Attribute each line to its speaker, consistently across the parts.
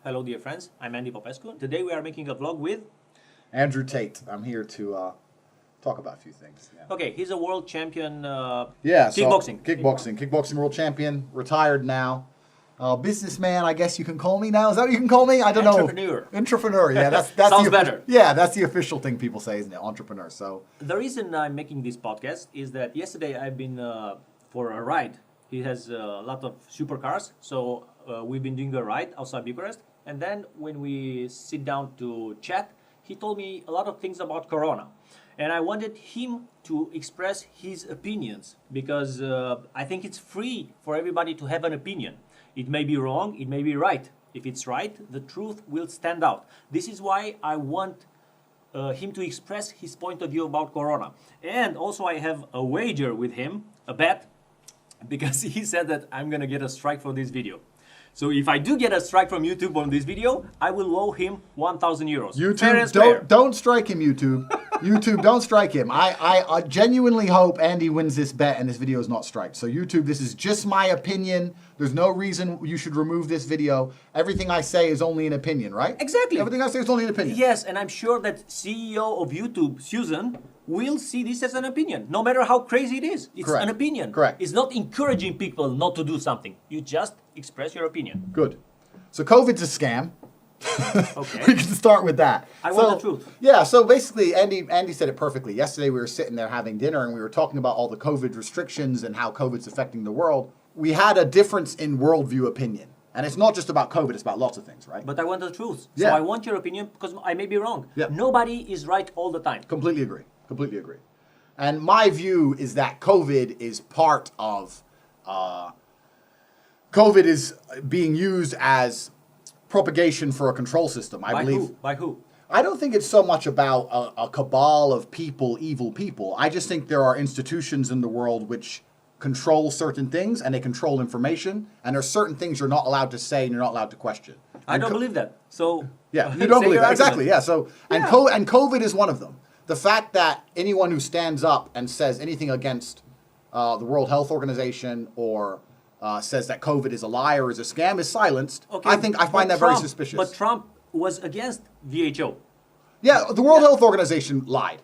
Speaker 1: Hello, dear friends. I'm Andy Popescu. Today we are making a vlog with...
Speaker 2: Andrew Tate. I'm here to talk about a few things. Yeah.
Speaker 1: Okay, he's a world champion
Speaker 2: kickboxing.
Speaker 1: kickboxing.
Speaker 2: Kickboxing world champion, retired now. Businessman, I guess you can call me now. Is that what you can call me? I don't know. Entrepreneur, yeah. That's
Speaker 1: Sounds better.
Speaker 2: Yeah, that's the official thing people say, isn't it? Entrepreneur, so.
Speaker 1: The reason I'm making this podcast is that yesterday I've been for a ride. He has a lot of supercars, so we've been doing a ride outside Bucharest. And then when we sit down to chat, he told me a lot of things about Corona. And I wanted him to express his opinions because I think it's free for everybody to have an opinion. It may be wrong, it may be right. If it's right, the truth will stand out. This is why I want him to express his point of view about Corona. And also I have a wager with him, a bet, because he said that I'm gonna get a strike for this video. So if I do get a strike from YouTube on this video, I will owe him 1,000 euros.
Speaker 2: YouTube, don't strike him, YouTube. YouTube, don't strike him. I genuinely hope Andy wins this bet and this video is not striked. So YouTube, this is just my opinion. There's no reason you should remove this video. Everything I say is only an opinion, right?
Speaker 1: Exactly.
Speaker 2: Everything I say is only an opinion.
Speaker 1: Yes, and I'm sure that CEO of YouTube, Susan, will see this as an opinion. No matter how crazy it is, it's
Speaker 2: Correct.
Speaker 1: an opinion.
Speaker 2: Correct.
Speaker 1: It's not encouraging people not to do something. You just express your opinion.
Speaker 2: Good. So COVID's a scam.
Speaker 1: Okay.
Speaker 2: We can start with that.
Speaker 1: I want the truth.
Speaker 2: Yeah, so basically, Andy said it perfectly. Yesterday we were sitting there having dinner and we were talking about all the COVID restrictions and how COVID's affecting the world. We had a difference in worldview opinion. And it's not just about COVID, it's about lots of things, right?
Speaker 1: But I want the truth.
Speaker 2: Yeah.
Speaker 1: So I want your opinion because I may be wrong.
Speaker 2: Yeah.
Speaker 1: Nobody is right all the time.
Speaker 2: Completely agree. Completely agree. And my view is that COVID is part of... COVID is being used as propagation for a control system, I believe.
Speaker 1: Who? By who?
Speaker 2: I don't think it's so much about a cabal of people, evil people. I just think there are institutions in the world which control certain things and they control information, and there are certain things you're not allowed to say and you're not allowed to question.
Speaker 1: I don't believe that. So
Speaker 2: yeah, you don't believe that. Exactly. Yeah. So and
Speaker 1: Yeah.
Speaker 2: COVID is one of them. The fact that anyone who stands up and says anything against the World Health Organization or says that COVID is a lie or is a scam is silenced.
Speaker 1: Okay,
Speaker 2: I find that very suspicious.
Speaker 1: But Trump was against WHO.
Speaker 2: Yeah, the World Health Organization lied.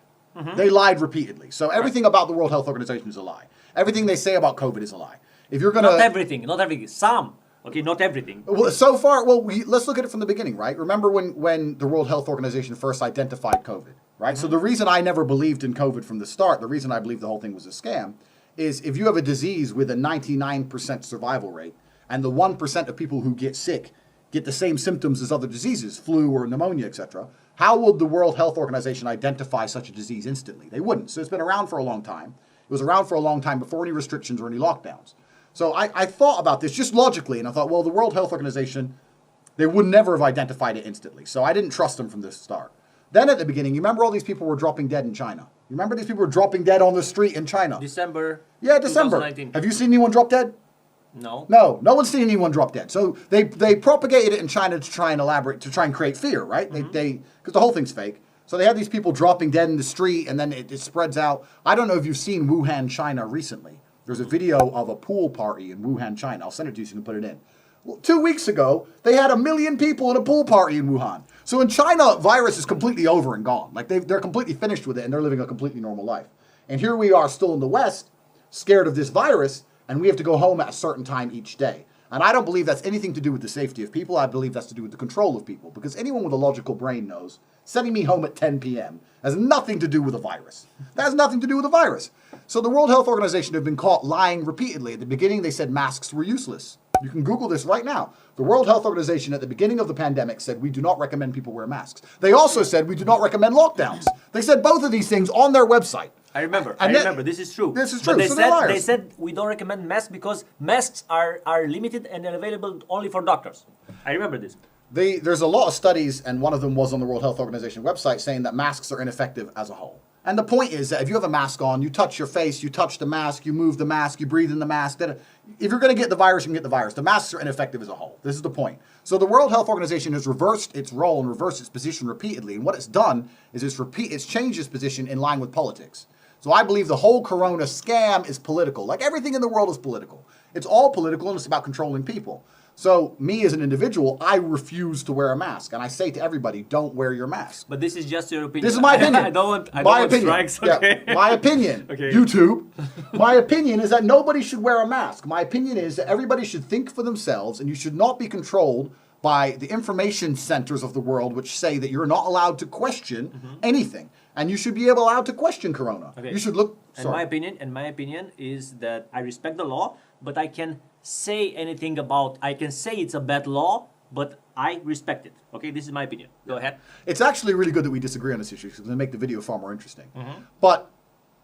Speaker 2: They lied repeatedly. So everything about the World Health Organization is a lie. Everything they say about COVID is a lie. If you're gonna
Speaker 1: Not everything. Some. Okay, not everything.
Speaker 2: Well, so far, let's look at it from the beginning, right? Remember when the World Health Organization first identified COVID, right? So the reason I never believed in COVID from the start, the reason I believed the whole thing was a scam, is if you have a disease with a 99% survival rate, and the 1% of people who get sick get the same symptoms as other diseases, flu or pneumonia, etc., how would the World Health Organization identify such a disease instantly? They wouldn't. So it's been around for a long time. It was around for a long time before any restrictions or any lockdowns. So I thought about this just logically, and I thought, well, the World Health Organization, they would never have identified it instantly. So I didn't trust them from the start. Then at the beginning, you remember all these people were dropping dead in China? You remember these people were dropping dead on the street in China?
Speaker 1: December.
Speaker 2: Yeah, December.
Speaker 1: 2019.
Speaker 2: Have you seen anyone drop dead?
Speaker 1: No.
Speaker 2: No one's seen anyone drop dead. So they propagated it in China to try and create fear, right? Because the whole thing's fake. So they had these people dropping dead in the street, and then it spreads out. I don't know if you've seen Wuhan, China recently. There's a video of a pool party in Wuhan, China. I'll send it to you so you can put it in. Well, 2 weeks ago, they had 1 million people at a pool party in Wuhan. So in China, virus is completely over and gone. Like they're completely finished with it, and they're living a completely normal life. And here we are still in the West, scared of this virus, and we have to go home at a certain time each day. And I don't believe that's anything to do with the safety of people. I believe that's to do with the control of people. Because anyone with a logical brain knows sending me home at 10 p.m. has nothing to do with a virus. That has nothing to do with a virus. So the World Health Organization have been caught lying repeatedly. At the beginning, they said masks were useless. You can Google this right now. The World Health Organization at the beginning of the pandemic said we do not recommend people wear masks. They also said we do not recommend lockdowns. They said both of these things on their website.
Speaker 1: I remember. This is true.
Speaker 2: This is true.
Speaker 1: But
Speaker 2: So
Speaker 1: they said we don't recommend masks because masks are limited and they're available only for doctors. I remember this.
Speaker 2: There's a lot of studies, and one of them was on the World Health Organization website, saying that masks are ineffective as a whole. And the point is that if you have a mask on, you touch your face, you touch the mask, you move the mask, you breathe in the mask. If you're going to get the virus, you can get the virus. The masks are ineffective as a whole. This is the point. So the World Health Organization has reversed its role and reversed its position repeatedly. And what it's done is it's changed its position in line with politics. So I believe the whole corona scam is political. Like everything in the world is political. It's all political and it's about controlling people. So me as an individual, I refuse to wear a mask. And I say to everybody, don't wear your mask.
Speaker 1: But this is just your opinion.
Speaker 2: This is my opinion.
Speaker 1: I don't want strikes.
Speaker 2: Yeah,
Speaker 1: Okay.
Speaker 2: my opinion.
Speaker 1: Okay.
Speaker 2: YouTube. My opinion is that nobody should wear a mask. My opinion is that everybody should think for themselves, and you should not be controlled by the information centers of the world, which say that you're not allowed to question anything, and you should be allowed to question Corona.
Speaker 1: Okay.
Speaker 2: You should look.
Speaker 1: And my opinion is that I respect the law, but I can say anything about. I can say it's a bad law, but I respect it. Okay, this is my opinion. Go ahead.
Speaker 2: It's actually really good that we disagree on this issue because it's going to make the video far more interesting. But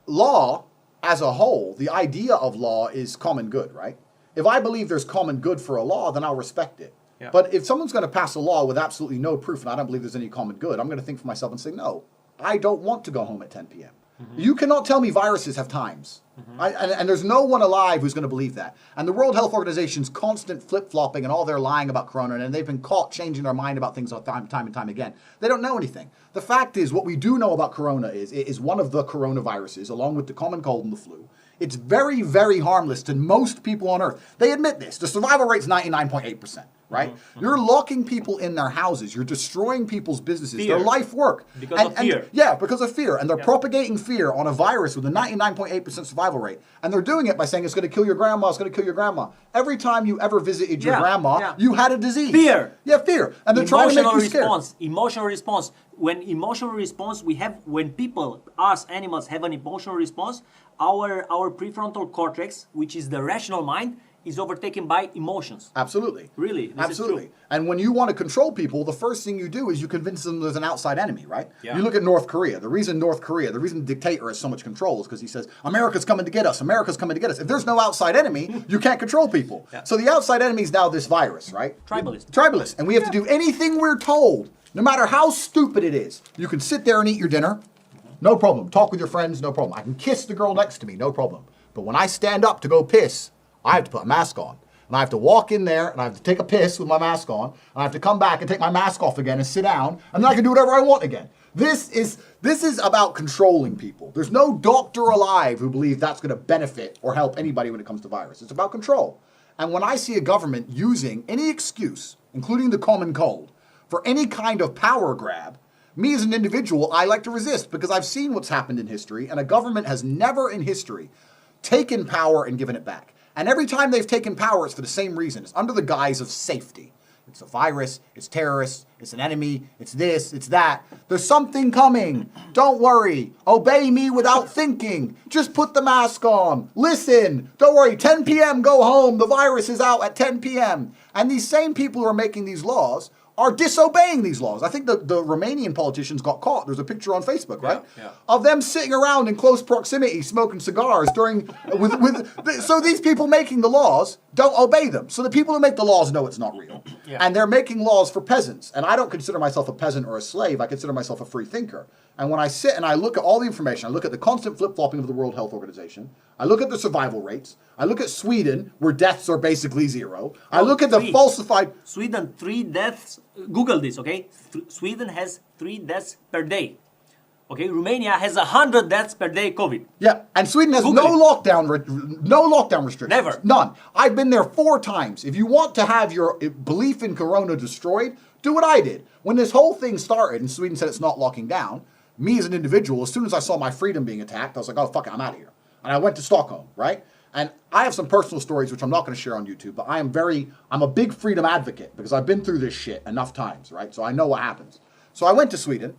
Speaker 2: law, as a whole, the idea of law is common good, right? If I believe there's common good for a law, then I'll respect it.
Speaker 1: Yeah.
Speaker 2: But if someone's going to pass a law with absolutely no proof and I don't believe there's any common good, I'm going to think for myself and say, no, I don't want to go home at 10 p.m. You cannot tell me viruses have times. And there's no one alive who's going to believe that. And the World Health Organization's constant flip-flopping and all their lying about Corona, and they've been caught changing their mind about things time and time again. They don't know anything. The fact is, what we do know about Corona is one of the coronaviruses, along with the common cold and the flu. It's very, very harmless to most people on Earth. They admit this. The survival rate's 99.8%. Right? You're locking people in their houses. You're destroying people's businesses, their life work.
Speaker 1: Because of fear.
Speaker 2: Yeah, because of fear. And they're propagating fear on a virus with a 99.8% survival rate. And they're doing it by saying it's going to kill your grandma, it's going to kill your grandma. Every time you ever visited your grandma, you had a disease.
Speaker 1: Fear.
Speaker 2: Yeah, fear. And they're trying to make you scared.
Speaker 1: Emotional response. When emotional response, when people, us animals, have an emotional response, our prefrontal cortex, which is the rational mind, is overtaken by emotions.
Speaker 2: Absolutely.
Speaker 1: Really, this
Speaker 2: Absolutely.
Speaker 1: is true.
Speaker 2: And when you want to control people, the first thing you do is you convince them there's an outside enemy, right?
Speaker 1: Yeah.
Speaker 2: You look at North Korea. The reason the dictator has so much control is because he says, America's coming to get us. America's coming to get us. If there's no outside enemy, you can't control people.
Speaker 1: Yeah.
Speaker 2: So the outside enemy is now this virus, right?
Speaker 1: Tribalist.
Speaker 2: And we have to do anything we're told, no matter how stupid it is. You can sit there and eat your dinner, no problem. Talk with your friends, no problem. I can kiss the girl next to me, no problem. But when I stand up to go piss, I have to put a mask on. And I have to walk in there, and I have to take a piss with my mask on, and I have to come back and take my mask off again and sit down, and then I can do whatever I want again. This is about controlling people. There's no doctor alive who believes that's going to benefit or help anybody when it comes to virus. It's about control. And when I see a government using any excuse, including the common cold, for any kind of power grab, me as an individual, I like to resist because I've seen what's happened in history, and a government has never in history taken power and given it back. And every time they've taken power, it's for the same reason. It's under the guise of safety. It's a virus, it's terrorists, it's an enemy, it's this, it's that. There's something coming. Don't worry. Obey me without thinking. Just put the mask on. Listen. Don't worry. 10 p.m., go home. The virus is out at 10 p.m. And these same people who are making these laws are disobeying these laws. I think the Romanian politicians got caught. There's a picture on Facebook, right?
Speaker 1: Yeah.
Speaker 2: Of them sitting around in close proximity smoking cigars so these people making the laws don't obey them. So the people who make the laws know it's not real.
Speaker 1: Yeah.
Speaker 2: And they're making laws for peasants. And I don't consider myself a peasant or a slave. I consider myself a free thinker. And when I sit and I look at all the information, I look at the constant flip-flopping of the World Health Organization, I look at the survival rates, I look at Sweden, where deaths are basically zero, I look at the falsified...
Speaker 1: Sweden, 3 deaths, Google this, okay? Sweden has 3 deaths per day. Okay, Romania has 100 deaths per day COVID.
Speaker 2: Yeah, and Sweden has no lockdown restrictions.
Speaker 1: Never.
Speaker 2: None. I've been there 4 times. If you want to have your belief in Corona destroyed, do what I did. When this whole thing started and Sweden said it's not locking down, me as an individual, as soon as I saw my freedom being attacked, I was like, oh, fuck it, I'm out of here. And I went to Stockholm, right? And I have some personal stories, which I'm not going to share on YouTube, but I'm a big freedom advocate because I've been through this shit enough times, right? So I know what happens. So I went to Sweden,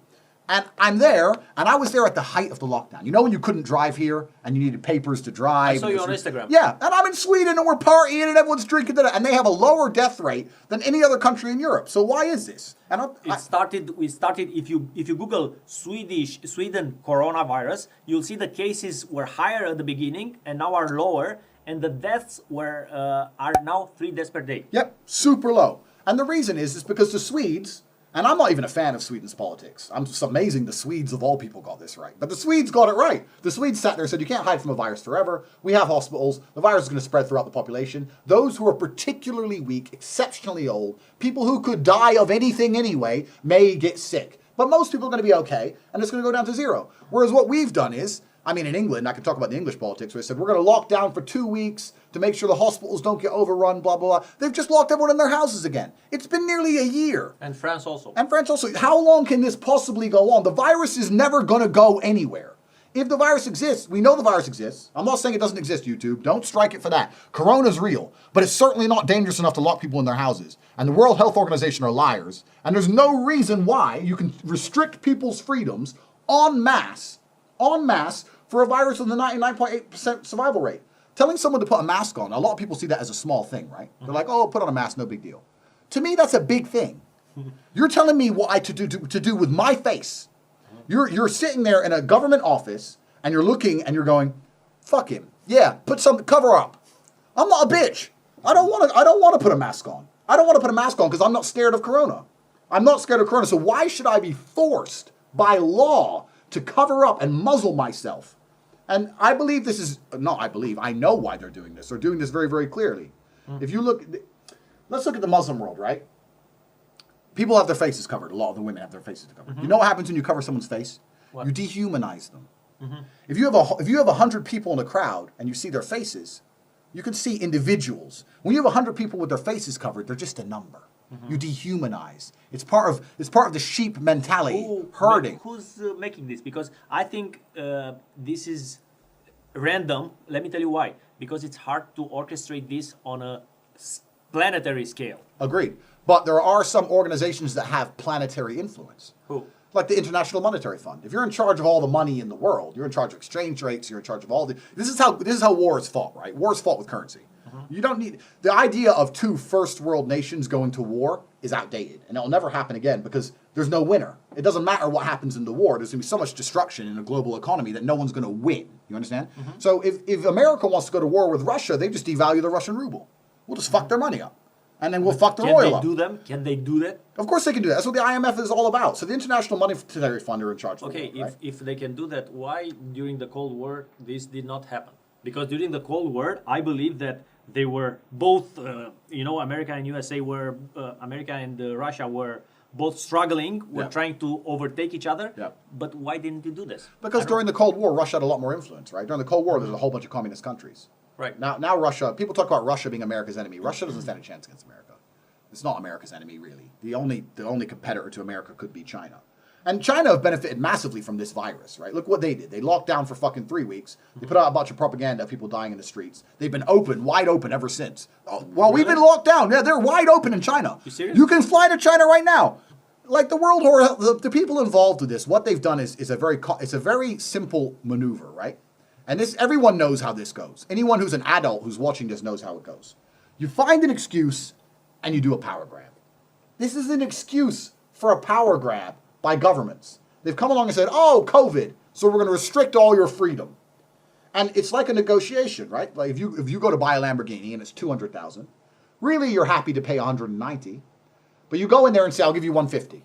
Speaker 2: and I'm there, and I was there at the height of the lockdown. You know when you couldn't drive here, and you needed papers to drive?
Speaker 1: I saw you on Instagram.
Speaker 2: Yeah, and I'm in Sweden, and we're partying, and everyone's drinking, and they have a lower death rate than any other country in Europe. So why is this? And
Speaker 1: we started. If you Google Sweden coronavirus, you'll see the cases were higher at the beginning and now are lower, and the deaths are now 3 deaths per day.
Speaker 2: Yep, super low. And the reason is because the Swedes, and I'm not even a fan of Sweden's politics. I'm just amazing the Swedes of all people got this right. But the Swedes got it right. The Swedes sat there and said, you can't hide from a virus forever. We have hospitals. The virus is going to spread throughout the population. Those who are particularly weak, exceptionally old, people who could die of anything anyway, may get sick. But most people are going to be okay, and it's going to go down to 0. Whereas what we've done is, I mean, in England, I can talk about the English politics, where they said, we're going to lock down for 2 weeks. to make sure the hospitals don't get overrun, blah, blah, blah. They've just locked everyone in their houses again. It's been nearly a year.
Speaker 1: And France also.
Speaker 2: How long can this possibly go on? The virus is never going to go anywhere. If the virus exists, we know the virus exists. I'm not saying it doesn't exist, YouTube. Don't strike it for that. Corona's real, but it's certainly not dangerous enough to lock people in their houses. And the World Health Organization are liars. And there's no reason why you can restrict people's freedoms en masse, for a virus with a 99.8% survival rate. Telling someone to put a mask on, a lot of people see that as a small thing, right? They're like, oh, put on a mask, no big deal. To me, that's a big thing. You're telling me what to do with my face. You're sitting there in a government office and you're looking and you're going, fuck him. Yeah, cover up. I'm not a bitch. I don't want to put a mask on. I don't want to put a mask on because I'm not scared of corona. I'm not scared of corona. So why should I be forced by law to cover up and muzzle myself? And I believe I know why they're doing this. They're doing this very, very clearly. If you let's look at the Muslim world, right? People have their faces covered. A lot of the women have their faces covered. You know what happens when you cover someone's face? What? You dehumanize them. If you have 100 people in a crowd and you see their faces, you can see individuals. When you have 100 people with their faces covered, they're just a number. You dehumanize. It's part of the sheep mentality, herding.
Speaker 1: Who's making this? Because I think this is random. Let me tell you why. Because it's hard to orchestrate this on a planetary scale.
Speaker 2: Agreed. But there are some organizations that have planetary influence.
Speaker 1: Who?
Speaker 2: Like the International Monetary Fund. If you're in charge of all the money in the world, you're in charge of exchange rates, you're in charge of all the... This is how war is fought, right? War is fought with currency. You don't need... The idea of two first world nations going to war is outdated. And it'll never happen again because there's no winner. It doesn't matter what happens in the war. There's going to be so much destruction in a global economy that no one's going to win. You understand? So if America wants to go to war with Russia, they just devalue the Russian ruble. We'll just fuck their money up. And then we'll fuck the oil up.
Speaker 1: Can they do that?
Speaker 2: Of course they can do that. That's what the IMF is all about. So the International Monetary Fund are in charge of
Speaker 1: it.
Speaker 2: Right?
Speaker 1: If they can do that, why during the Cold War this did not happen? Because during the Cold War, I believe that they were both, America and USA were, America and Russia were both struggling, trying to overtake each other. Yeah. But why didn't you do this?
Speaker 2: Because during the Cold War, Russia had a lot more influence, right? During the Cold War, there's a whole bunch of communist countries.
Speaker 1: Right.
Speaker 2: Now Russia, people talk about Russia being America's enemy. Russia doesn't stand a chance against America. It's not America's enemy, really. The only competitor to America could be China. And China have benefited massively from this virus, right? Look what they did. They locked down for fucking 3 weeks. They put out a bunch of propaganda of people dying in the streets. They've been wide open ever since. Well, we've been locked down. Yeah, they're wide open in China.
Speaker 1: You serious?
Speaker 2: You can fly to China right now. Like the World Health, the people involved with this, what they've done is a very simple maneuver, right? And everyone knows how this goes. Anyone who's an adult who's watching this knows how it goes. You find an excuse and you do a power grab. This is an excuse for a power grab by governments. They've come along and said, oh, COVID, so we're going to restrict all your freedom. And it's like a negotiation, right? Like if you go to buy a Lamborghini and it's $200,000, really you're happy to pay $190,000, but you go in there and say, I'll give you $150,000.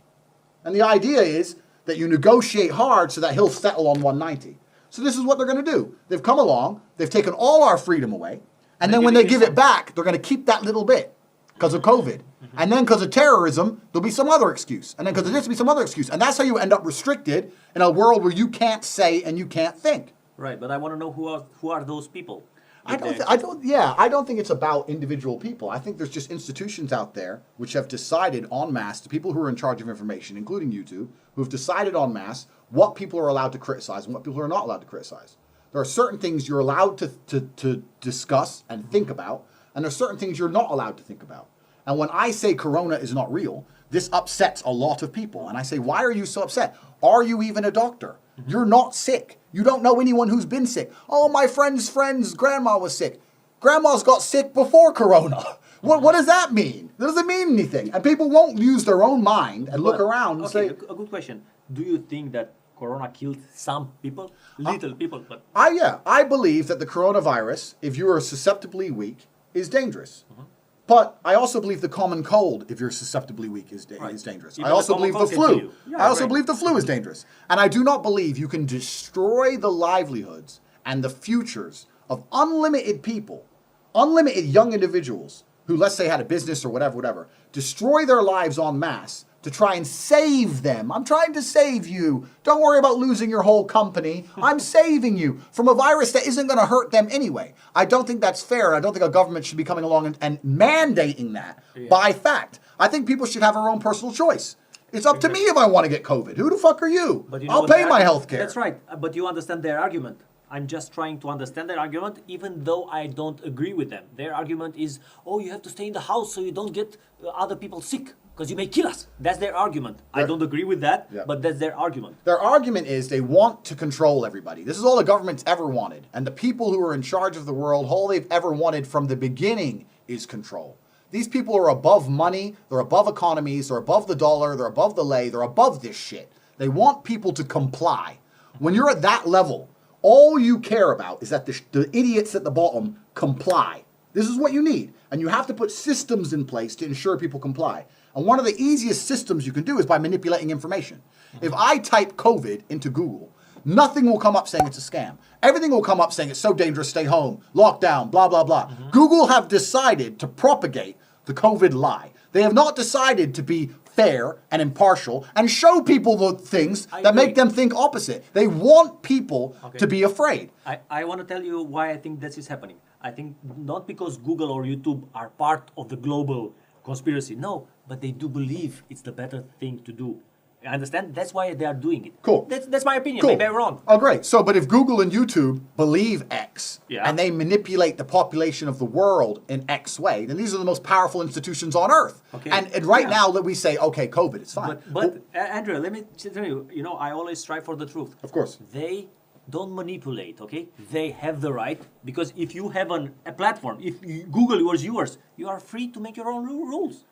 Speaker 2: And the idea is that you negotiate hard so that he'll settle on $190,000. So this is what they're going to do. They've come along, they've taken all our freedom away, and then when they give it back, they're going to keep that little bit because of COVID. And then because of terrorism, there'll be some other excuse. And then because of this, there'll be some other excuse. And that's how you end up restricted in a world where you can't say and you can't think.
Speaker 1: Right, but I want to know who are those people?
Speaker 2: I don't think it's about individual people. I think there's just institutions out there which have decided en masse, the people who are in charge of information, including YouTube, who have decided en masse what people are allowed to criticize and what people are not allowed to criticize. There are certain things you're allowed to discuss and think about, and there are certain things you're not allowed to think about. And when I say Corona is not real, this upsets a lot of people. And I say, why are you so upset? Are you even a doctor? You're not sick. You don't know anyone who's been sick. Oh, my friend's grandma was sick. Grandma's got sick before Corona. What does that mean? That doesn't mean anything. And people won't use their own mind and look around and say...
Speaker 1: A good question. Do you think that Corona killed some people? Little people, but...
Speaker 2: I believe that the coronavirus, if you are susceptibly weak, is dangerous. But I also believe the common cold, if you're susceptibly weak, is dangerous. I also believe the flu. I also believe the flu is dangerous. And I do not believe you can destroy the livelihoods and the futures of unlimited people, unlimited young individuals who, let's say, had a business or whatever, destroy their lives en masse to try and save them. I'm trying to save you. Don't worry about losing your whole company. I'm saving you from a virus that isn't going to hurt them anyway. I don't think that's fair. I don't think a government should be coming along and mandating that by fact. I think people should have their own personal choice. It's up to me if I want to get COVID. Who the fuck are you?
Speaker 1: But
Speaker 2: I'll pay my health care.
Speaker 1: That's right. But you understand their argument. I'm just trying to understand their argument, even though I don't agree with them. Their argument is, oh, you have to stay in the house so you don't get other people sick, because you may kill us. That's their argument. I don't agree with that, but that's their argument.
Speaker 2: Their argument is they want to control everybody. This is all the government's ever wanted. And the people who are in charge of the world, all they've ever wanted from the beginning is control. These people are above money, they're above economies, they're above the dollar, they're above the lei, they're above this shit. They want people to comply. When you're at that level, all you care about is that the idiots at the bottom comply. This is what you need. And you have to put systems in place to ensure people comply. And one of the easiest systems you can do is by manipulating information. If I type COVID into Google, nothing will come up saying it's a scam. Everything will come up saying it's so dangerous, stay home, lockdown, blah, blah, blah. Google have decided to propagate the COVID lie. They have not decided to be fair and impartial and show people the things that make them think opposite. They want people to be afraid.
Speaker 1: I want to tell you why I think this is happening. I think not because Google or YouTube are part of the global conspiracy. No, but they do believe it's the better thing to do. I understand? That's why they are doing it.
Speaker 2: Cool.
Speaker 1: That's my opinion.
Speaker 2: Cool.
Speaker 1: Maybe I'm wrong.
Speaker 2: Oh, great. So, but if Google and YouTube believe X and they manipulate the population of the world in X way, then these are the most powerful institutions on earth. Okay. And right now, that we say, okay, COVID, it's fine.
Speaker 1: But Andrew, let me tell you, I always strive for the truth.
Speaker 2: Of course.
Speaker 1: They don't manipulate, okay? They have the right, because if you have a platform, if Google was yours, you are free to make your own rules.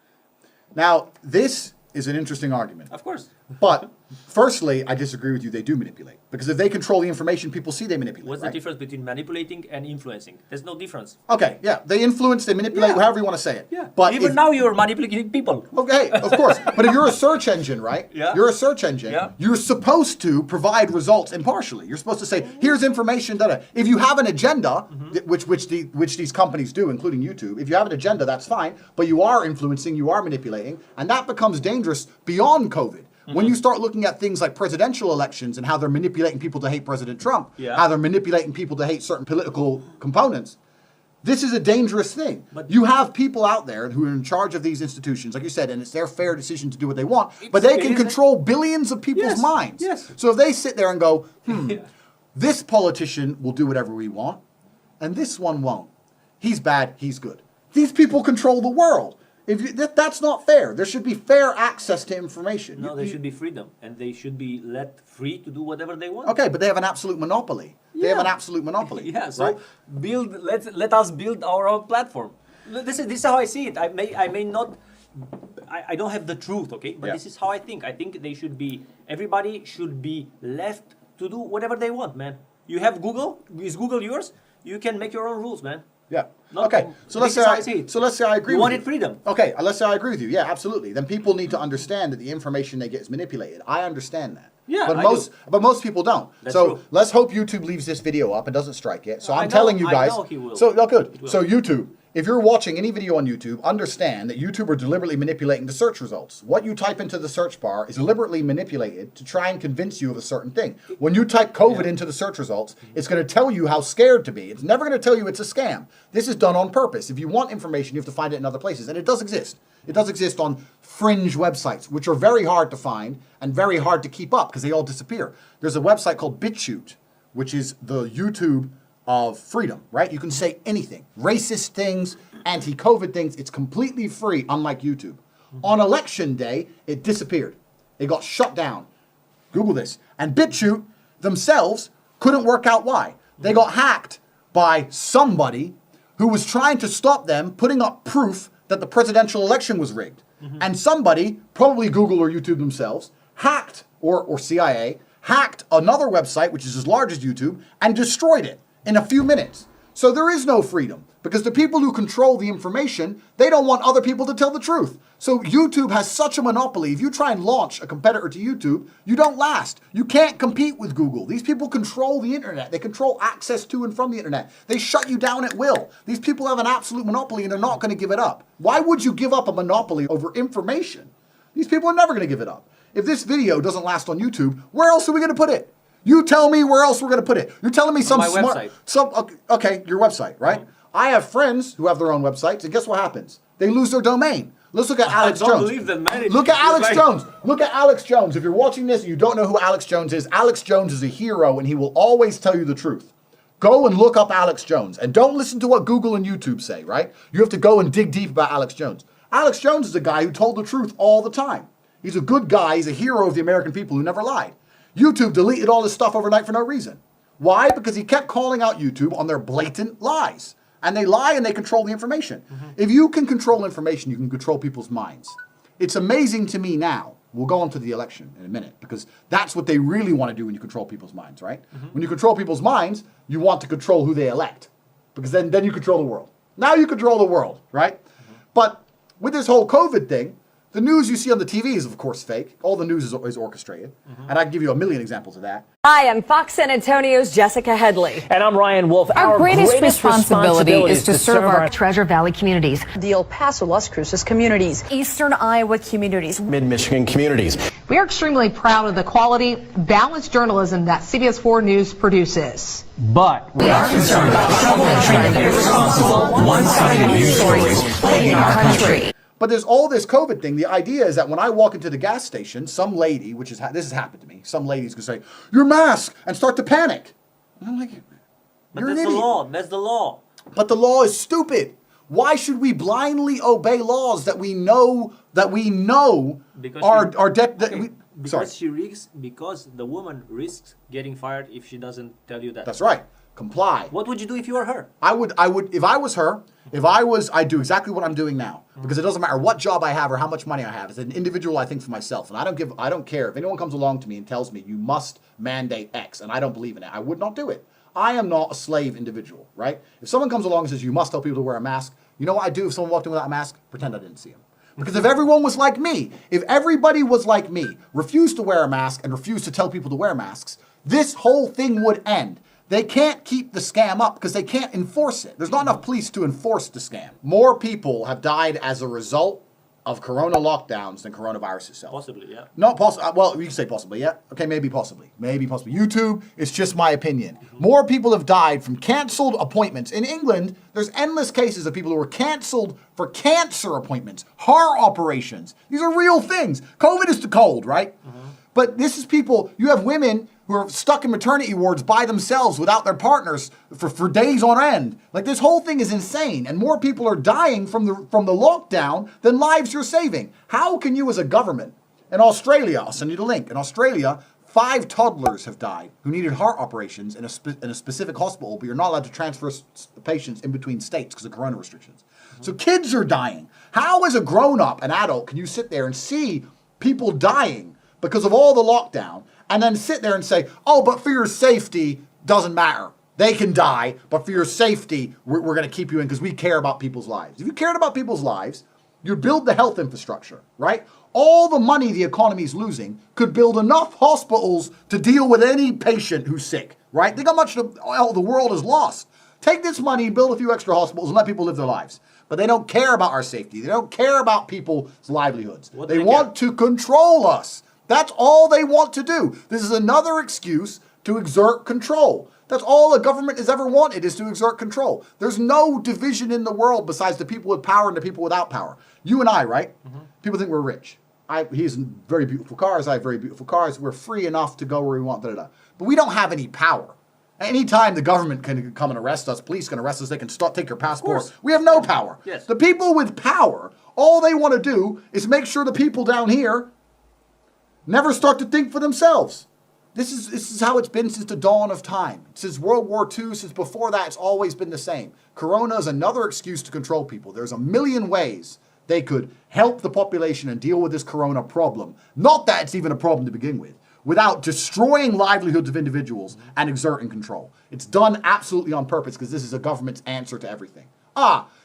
Speaker 2: Now, this is an interesting argument.
Speaker 1: Of course.
Speaker 2: But firstly, I disagree with you. They do manipulate. Because if they control the information people see, they manipulate.
Speaker 1: What's the difference between manipulating and influencing? There's no difference.
Speaker 2: Okay, yeah. They influence, they manipulate, however you want to say it.
Speaker 1: Yeah.
Speaker 2: But
Speaker 1: even now you're manipulating people.
Speaker 2: Okay, of course. But if you're a search engine, right?
Speaker 1: Yeah.
Speaker 2: You're a search engine.
Speaker 1: Yeah.
Speaker 2: You're supposed to provide results impartially. You're supposed to say, here's information. If you have an agenda, which these companies do, including YouTube, if you have an agenda, that's fine. But you are influencing, you are manipulating, and that becomes dangerous beyond COVID. When you start looking at things like presidential elections and how they're manipulating people to hate President Trump, how they're manipulating people to hate certain political components, this is a dangerous thing. But you have people out there who are in charge of these institutions, like you said, and it's their fair decision to do what they want, but they can control billions of people's minds.
Speaker 1: Yes.
Speaker 2: So if they sit there and go, this politician will do whatever we want, and this one won't. He's bad, he's good. These people control the world. That's not fair. There should be fair access to information.
Speaker 1: No, there should be freedom, and they should be let free to do whatever they want.
Speaker 2: Okay, but they have an absolute monopoly. They have an absolute monopoly.
Speaker 1: So let us build our own platform. This is how I see it. I may not. I don't have the truth, okay? But this is how I think. I think everybody should be left to do whatever they want, man. You have Google. Is Google yours? You can make your own rules, man.
Speaker 2: Yeah. Okay. So let's say I agree.
Speaker 1: You
Speaker 2: with
Speaker 1: wanted freedom.
Speaker 2: Okay. Let's say I agree with you. Yeah, absolutely. Then people need to understand that the information they get is manipulated. I understand that.
Speaker 1: Yeah.
Speaker 2: But most people don't.
Speaker 1: That's
Speaker 2: so
Speaker 1: true.
Speaker 2: Let's hope YouTube leaves this video up and doesn't strike it. So I'm
Speaker 1: know,
Speaker 2: telling you guys.
Speaker 1: I know he will.
Speaker 2: So good. So YouTube. If you're watching any video on YouTube, understand that YouTube are deliberately manipulating the search results. What you type into the search bar is deliberately manipulated to try and convince you of a certain thing. When you type COVID into the search results, it's going to tell you how scared to be. It's never going to tell you it's a scam. This is done on purpose. If you want information, you have to find it in other places. And it does exist. It does exist on fringe websites, which are very hard to find and very hard to keep up because they all disappear. There's a website called BitChute, which is the YouTube of freedom, right? You can say anything, racist things, anti-COVID things. It's completely free, unlike YouTube. On election day, it disappeared. It got shut down. Google this. And BitChute themselves couldn't work out why. They got hacked by somebody who was trying to stop them putting up proof that the presidential election was rigged. And somebody, probably Google or YouTube themselves, hacked, or CIA, hacked another website, which is as large as YouTube, and destroyed it in a few minutes. So there is no freedom because the people who control the information, they don't want other people to tell the truth. So YouTube has such a monopoly. If you try and launch a competitor to YouTube, you don't last. You can't compete with Google. These people control the internet. They control access to and from the internet. They shut you down at will. These people have an absolute monopoly and they're not going to give it up. Why would you give up a monopoly over information? These people are never going to give it up. If this video doesn't last on YouTube, where else are we going to put it? You tell me where else we're going to put it. You're telling me some
Speaker 1: my
Speaker 2: smart...
Speaker 1: website.
Speaker 2: Okay, your website, right? Mm-hmm. I have friends who have their own websites, and guess what happens? They lose their domain. Let's look at Alex Jones.
Speaker 1: I don't believe them, man.
Speaker 2: Look at Alex Jones. Look at Alex Jones. If you're watching this and you don't know who Alex Jones is a hero, and he will always tell you the truth. Go and look up Alex Jones. And don't listen to what Google and YouTube say, right? You have to go and dig deep about Alex Jones. Alex Jones is a guy who told the truth all the time. He's a good guy. He's a hero of the American people who never lied. YouTube deleted all this stuff overnight for no reason. Why? Because he kept calling out YouTube on their blatant lies. And they lie and they control the information. Mm-hmm. If you can control information, you can control people's minds. It's amazing to me now. We'll go on to the election in a minute, because that's what they really want to do when you control people's minds, right? Mm-hmm. When you control people's minds, you want to control who they elect, because then you control the world. Now you control the world, right? Mm-hmm. But with this whole COVID thing, the news you see on the TV is, of course, fake. All the news is orchestrated. Mm-hmm. And I can give you a million examples of that.
Speaker 3: Hi, I'm Fox San Antonio's Jessica Headley.
Speaker 4: And I'm Ryan Wolf.
Speaker 3: Our greatest responsibility is to serve our Treasure Valley communities,
Speaker 5: the El Paso, Las Cruces communities,
Speaker 3: Eastern Iowa communities,
Speaker 4: Mid-Michigan communities.
Speaker 5: We are extremely proud of the quality, balanced journalism that CBS 4 News produces.
Speaker 4: But we are concerned about trouble and irresponsible, one-sided news stories plaguing our country.
Speaker 2: But there's all this COVID thing. The idea is that when I walk into the gas station, some lady, this has happened to me, some lady's going to say, "Your mask," and start to panic. And I'm like,
Speaker 1: but that's the law. That's the law.
Speaker 2: But the law is stupid. Why should we blindly obey laws that we know are
Speaker 1: because the woman risks getting fired if she doesn't tell you that.
Speaker 2: That's right. Comply.
Speaker 1: What would you do if you were her?
Speaker 2: I would, if I was her, I'd do exactly what I'm doing now. Because it doesn't matter what job I have or how much money I have. As an individual, I think for myself. And I don't care if anyone comes along to me and tells me you must mandate X, and I don't believe in it. I would not do it. I am not a slave individual, right? If someone comes along and says you must tell people to wear a mask, you know what I do if someone walked in without a mask? Pretend I didn't see him. Because if everyone was like me, if everybody was like me, refused to wear a mask and refused to tell people to wear masks, this whole thing would end. They can't keep the scam up because they can't enforce it. There's not enough police to enforce the scam. More people have died as a result of corona lockdowns than coronavirus itself.
Speaker 1: Possibly, yeah.
Speaker 2: Not possibly. Well, you can say possibly, yeah. Okay, maybe possibly. Maybe possibly. YouTube, it's just my opinion. More people have died from canceled appointments. In England, there's endless cases of people who were canceled for cancer appointments, heart operations. These are real things. COVID is the cold, right? But this is people, you have women who are stuck in maternity wards by themselves without their partners for days on end. Like, this whole thing is insane, and more people are dying from the lockdown than lives you're saving. How can you as a government, in Australia, I'll send you the link, in Australia, 5 toddlers have died who needed heart operations in a specific hospital, but you're not allowed to transfer patients in between states because of corona restrictions. So kids are dying. How as a grown-up, an adult, can you sit there and see people dying because of all the lockdown, and then sit there and say, oh, but for your safety, doesn't matter. They can die, but for your safety, we're going to keep you in because we care about people's lives. If you cared about people's lives, you'd build the health infrastructure, right? All the money the economy is losing could build enough hospitals to deal with any patient who's sick, right? Think how much the world has lost. Take this money, build a few extra hospitals, and let people live their lives. But they don't care about our safety. They don't care about people's livelihoods. They want to control us. That's all they want to do. This is another excuse to exert control. That's all a government has ever wanted, is to exert control. There's no division in the world besides the people with power and the people without power. You and I, right? People think we're rich. He has very beautiful cars. I have very beautiful cars. We're free enough to go where we want, But we don't have any power. Anytime the government can come and arrest us, police can arrest us, they can take your passport. We have no power.
Speaker 1: Yes.
Speaker 2: The people with power, all they want to do is make sure the people down here never start to think for themselves. This is how it's been since the dawn of time. Since World War II, since before that, it's always been the same. Corona is another excuse to control people. There's a million ways they could help the population and deal with this corona problem. Not that it's even a problem to begin with, without destroying livelihoods of individuals and exerting control. It's done absolutely on purpose because this is a government's answer to everything.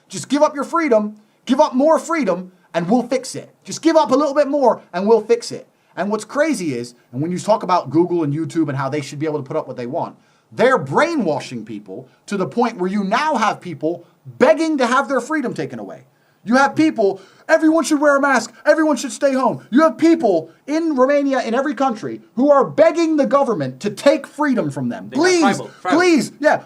Speaker 2: Just give up your freedom, give up more freedom, and we'll fix it. Just give up a little bit more and we'll fix it. And what's crazy is, and when you talk about Google and YouTube and how they should be able to put up what they want, they're brainwashing people to the point where you now have people begging to have their freedom taken away. You have people, everyone should wear a mask, everyone should stay home. You have people in Romania, in every country, who are begging the government to take freedom from them. Please,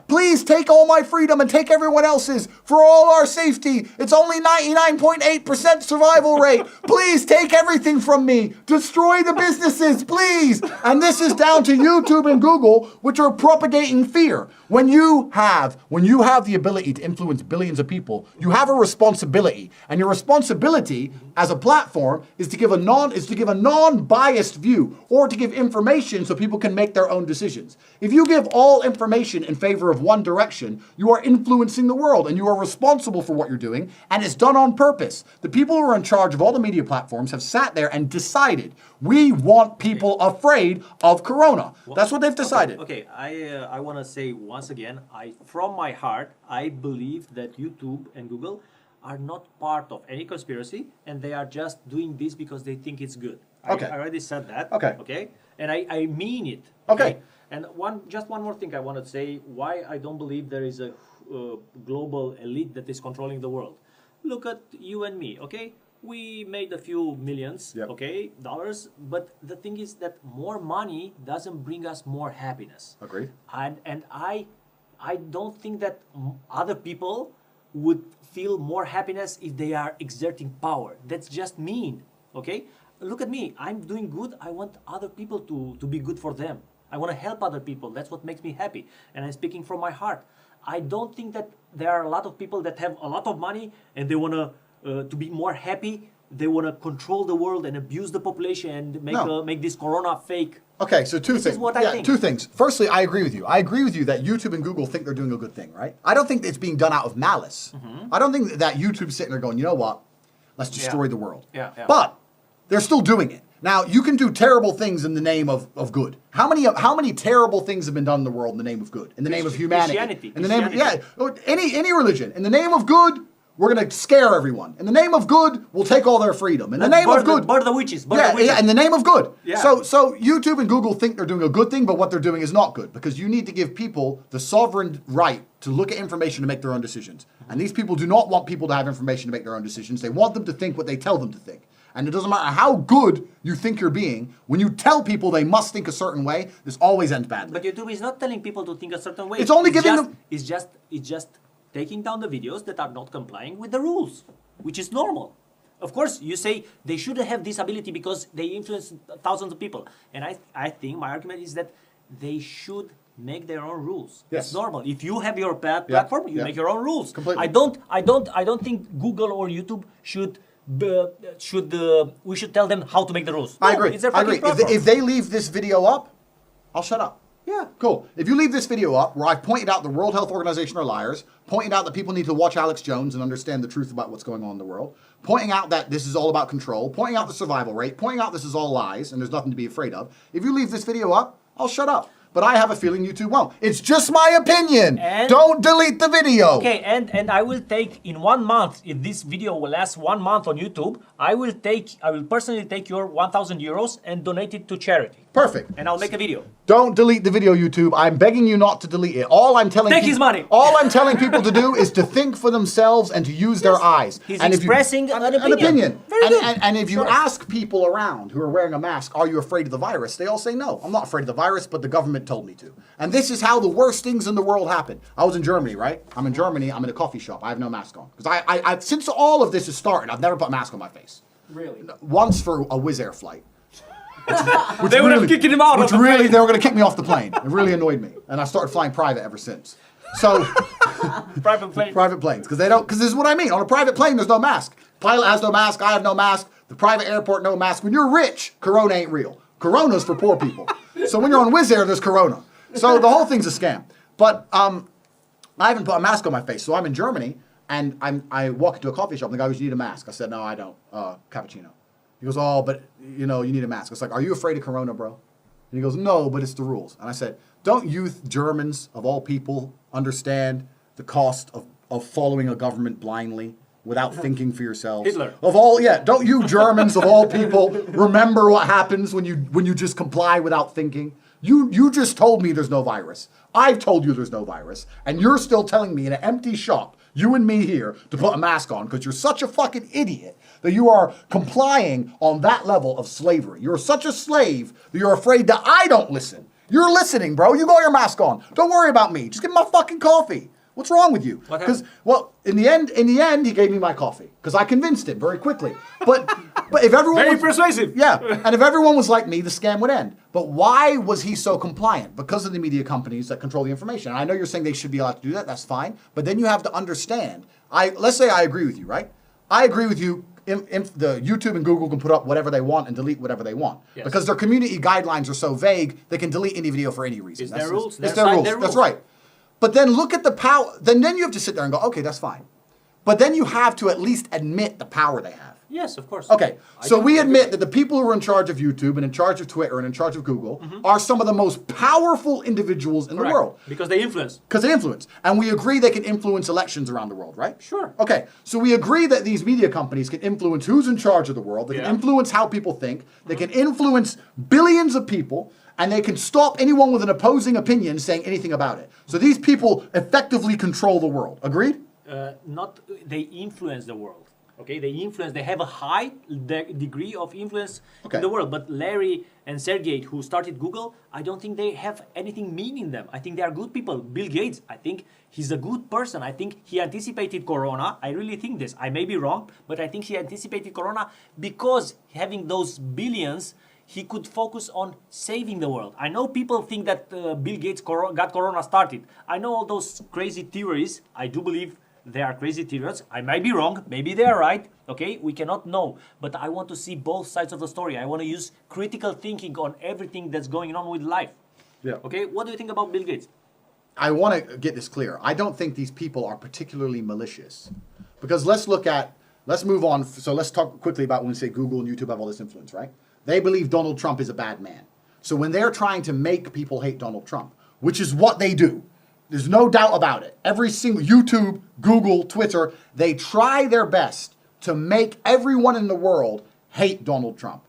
Speaker 2: please take all my freedom and take everyone else's for all our safety. It's only 99.8% survival rate. Please take everything from me. Destroy the businesses, please. And this is down to YouTube and Google, which are propagating fear. When you have the ability to influence billions of people, you have a responsibility. And your responsibility as a platform is to give a non-biased view, or to give information so people can make their own decisions. If you give all information in favor of one direction, you are influencing the world, and you are responsible for what you're doing, and it's done on purpose. The people who are in charge of all the media platforms have sat there and decided, we want people afraid of Corona. That's what they've decided.
Speaker 1: Okay, I want to say once again, from my heart, I believe that YouTube and Google are not part of any conspiracy, and they are just doing this because they think it's good.
Speaker 2: Okay.
Speaker 1: I already said that.
Speaker 2: Okay.
Speaker 1: Okay. And I mean it.
Speaker 2: Okay.
Speaker 1: And one more thing I want to say why I don't believe there is a global elite that is controlling the world. Look at you and me. Okay. We made a few millions, okay, dollars, but the thing is that more money doesn't bring us more happiness.
Speaker 2: Agreed.
Speaker 1: And I don't think that other people would feel more happiness if they are exerting power. That's just mean, okay? Look at me, I'm doing good. I want other people to be good for them. I want to help other people. That's what makes me happy. And I'm speaking from my heart. I don't think that there are a lot of people that have a lot of money and they want to be more happy. They want to control the world and abuse the population and make this corona fake.
Speaker 2: Okay, so two things.
Speaker 1: This is what I think.
Speaker 2: Two things. Firstly, I agree with you. I agree with you that YouTube and Google think they're doing a good thing, right? I don't think it's being done out of malice. I don't think that YouTube's sitting there going, you know what? Let's destroy the world. But they're still doing it. Now, you can do terrible things in the name of good. How many terrible things have been done in the world in the name of good? In the name of humanity. In the name of any religion. In the name of good, we're going to scare everyone. In the name of good, we'll take all their freedom. In the name of good,
Speaker 1: burn the witches.
Speaker 2: In the name of good.
Speaker 1: Yeah.
Speaker 2: So YouTube and Google think they're doing a good thing, but what they're doing is not good, because you need to give people the sovereign right to look at information to make their own decisions. And these people do not want people to have information to make their own decisions. They want them to think what they tell them to think. And it doesn't matter how good you think you're being, when you tell people they must think a certain way, this always ends badly.
Speaker 1: But YouTube is not telling people to think a certain way.
Speaker 2: It's only giving them...
Speaker 1: It's just taking down the videos that are not complying with the rules, which is normal. Of course, you say they shouldn't have this ability because they influence thousands of people. And I think my argument is that they should make their own rules.
Speaker 2: Yes.
Speaker 1: It's normal. If you have your platform, you make your own rules.
Speaker 2: Completely.
Speaker 1: I don't think Google or YouTube we should tell them how to make the rules.
Speaker 2: I agree.
Speaker 1: It's their
Speaker 2: I agree. If they leave this video up, I'll shut up.
Speaker 1: Yeah.
Speaker 2: Cool. If you leave this video up where I've pointed out the World Health Organization are liars, pointing out that people need to watch Alex Jones and understand the truth about what's going on in the world, pointing out that this is all about control, pointing out the survival rate, pointing out this is all lies and there's nothing to be afraid of, if you leave this video up, I'll shut up. But I have a feeling YouTube won't. It's just my opinion.
Speaker 1: And
Speaker 2: don't delete the video.
Speaker 1: Okay, and I will take in 1 month, if this video will last 1 month on YouTube, I will personally take your 1,000 euros and donate it to charity.
Speaker 2: Perfect.
Speaker 1: And I'll make a video.
Speaker 2: Don't delete the video, YouTube. I'm begging you not to delete it.
Speaker 1: Take his money.
Speaker 2: All I'm telling people to do is to think for themselves and to use their eyes.
Speaker 1: He's expressing an opinion. Very good.
Speaker 2: And if you ask people around who are wearing a mask, are you afraid of the virus? They all say no. I'm not afraid of the virus, but the government told me to. And this is how the worst things in the world happen. I was in Germany, right? I'm in Germany. I'm in a coffee shop. I have no mask on. Because I since all of this has started, I've never put a mask on my face.
Speaker 1: Really?
Speaker 2: Once for a Wizz Air flight.
Speaker 1: They would have kicked him out.
Speaker 2: Which really, they were going to kick me off the plane. It really annoyed me, and I started flying private ever since. So,
Speaker 1: private
Speaker 2: planes, because this is what I mean. On a private plane, there's no mask. Pilot has no mask. I have no mask. The private airport, no mask. When you're rich, Corona ain't real. Corona's for poor people. So when you're on Wizz Air, there's Corona. So the whole thing's a scam. But I haven't put a mask on my face. So I'm in Germany, and I walk into a coffee shop, and the guy goes, "You need a mask." I said, "No, I don't. Cappuccino." He goes, "Oh, but you need a mask." I was like, "Are you afraid of Corona, bro?" And he goes, "No, but it's the rules." And I said, "Don't you Germans, of all people, understand the cost of following a government blindly without thinking for yourselves?"
Speaker 1: Hitler.
Speaker 2: Don't you Germans, of all people, remember what happens when you just comply without thinking? You just told me there's no virus. I've told you there's no virus. And you're still telling me in an empty shop you and me here, to put a mask on because you're such a fucking idiot that you are complying on that level of slavery. You're such a slave that you're afraid that I don't listen. You're listening, bro. You got your mask on. Don't worry about me. Just give me my fucking coffee. What's wrong with you? Because, well, in the end, he gave me my coffee because I convinced him very quickly. But if everyone
Speaker 1: very persuasive.
Speaker 2: Yeah, and if everyone was like me, the scam would end. But why was he so compliant? Because of the media companies that control the information. And I know you're saying they should be allowed to do that. That's fine. But then you have to understand. Let's say I agree with you, right? I agree with you. The YouTube and Google can put up whatever they want and delete whatever they want.
Speaker 1: Yes.
Speaker 2: Because their community guidelines are so vague, they can delete any video for any reason.
Speaker 1: It's their rules.
Speaker 2: It's their rules. That's right. But then look at the power. Then you have to sit there and go, okay, that's fine. But then you have to at least admit the power they have.
Speaker 1: Yes, of course.
Speaker 2: Okay, so we admit that the people who are in charge of YouTube and in charge of Twitter and in charge of Google are some of the most powerful individuals in the world.
Speaker 1: Because they influence.
Speaker 2: Because they influence. And we agree they can influence elections around the world, right?
Speaker 1: Sure.
Speaker 2: Okay, so we agree that these media companies can influence who's in charge of the world. They can influence how people think. They can influence billions of people. And they can stop anyone with an opposing opinion saying anything about it. So these people effectively control the world. Agreed?
Speaker 1: They influence the world. Okay, they have a high degree of influence in the world. But Larry and Sergey, who started Google, I don't think they have anything mean in them. I think they are good people. Bill Gates, I think he's a good person. I think he anticipated Corona. I really think this. I may be wrong, but I think he anticipated Corona because having those billions, he could focus on saving the world. I know people think that Bill Gates got Corona started. I know all those crazy theories. I do believe they are crazy theories. I might be wrong. Maybe they are right. Okay, we cannot know. But I want to see both sides of the story. I want to use critical thinking on everything that's going on with life.
Speaker 2: Yeah.
Speaker 1: Okay, what do you think about Bill Gates?
Speaker 2: I want to get this clear. I don't think these people are particularly malicious. Because let's move on. So let's talk quickly about when we say Google and YouTube have all this influence, right? They believe Donald Trump is a bad man. So when they're trying to make people hate Donald Trump, which is what they do, there's no doubt about it. Every single YouTube, Google, Twitter, they try their best to make everyone in the world hate Donald Trump.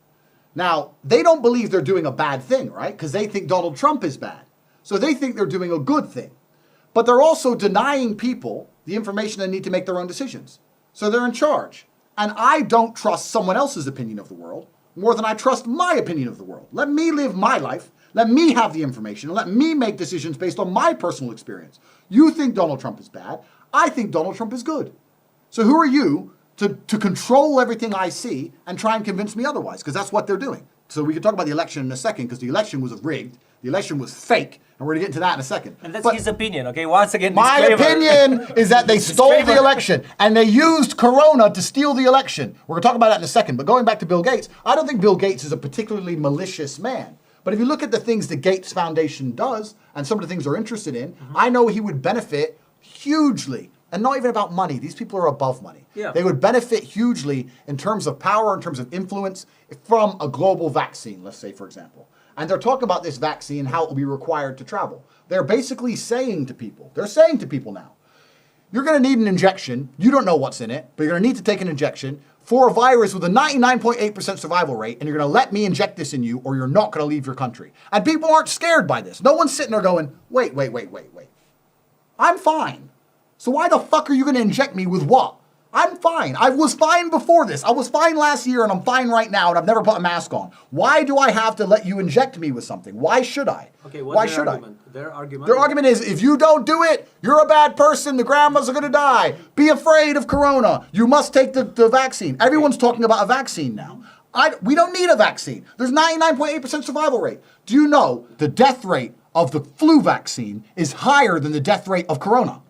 Speaker 2: Now, they don't believe they're doing a bad thing, right? Because they think Donald Trump is bad. So they think they're doing a good thing. But they're also denying people the information they need to make their own decisions. So they're in charge. And I don't trust someone else's opinion of the world more than I trust my opinion of the world. Let me live my life. Let me have the information. Let me make decisions based on my personal experience. You think Donald Trump is bad. I think Donald Trump is good. So who are you to control everything I see and try and convince me otherwise? Because that's what they're doing. So we can talk about the election in a second because the election was rigged. The election was fake. And we're going to get into that in a second.
Speaker 1: And that's his opinion, okay? Once again,
Speaker 2: my opinion is that they stole the election and they used Corona to steal the election. We're going to talk about that in a second. But going back to Bill Gates, I don't think Bill Gates is a particularly malicious man. But if you look at the things the Gates Foundation does and some of the things they're interested in, I know he would benefit hugely. And not even about money. These people are above money.
Speaker 1: Yeah.
Speaker 2: They would benefit hugely in terms of power, in terms of influence from a global vaccine, let's say, for example. And they're talking about this vaccine, how it will be required to travel. They're basically saying to people, now, you're going to need an injection. You don't know what's in it, but you're going to need to take an injection for a virus with a 99.8% survival rate, and you're going to let me inject this in you, or you're not going to leave your country. And people aren't scared by this. No one's sitting there going, wait. I'm fine. So why the fuck are you going to inject me with what? I'm fine. I was fine before this. I was fine last year and I'm fine right now and I've never put a mask on. Why do I have to let you inject me with something? Why should I?
Speaker 1: Okay,
Speaker 2: why should
Speaker 1: argument? Their
Speaker 2: argument is if you don't do it, you're a bad person. The grandmas are going to die. Be afraid of Corona. You must take the vaccine. Everyone's talking about a vaccine now. We don't need a vaccine. There's 99.8% survival rate. Do you know the death rate of the flu vaccine is higher than the death rate of Corona?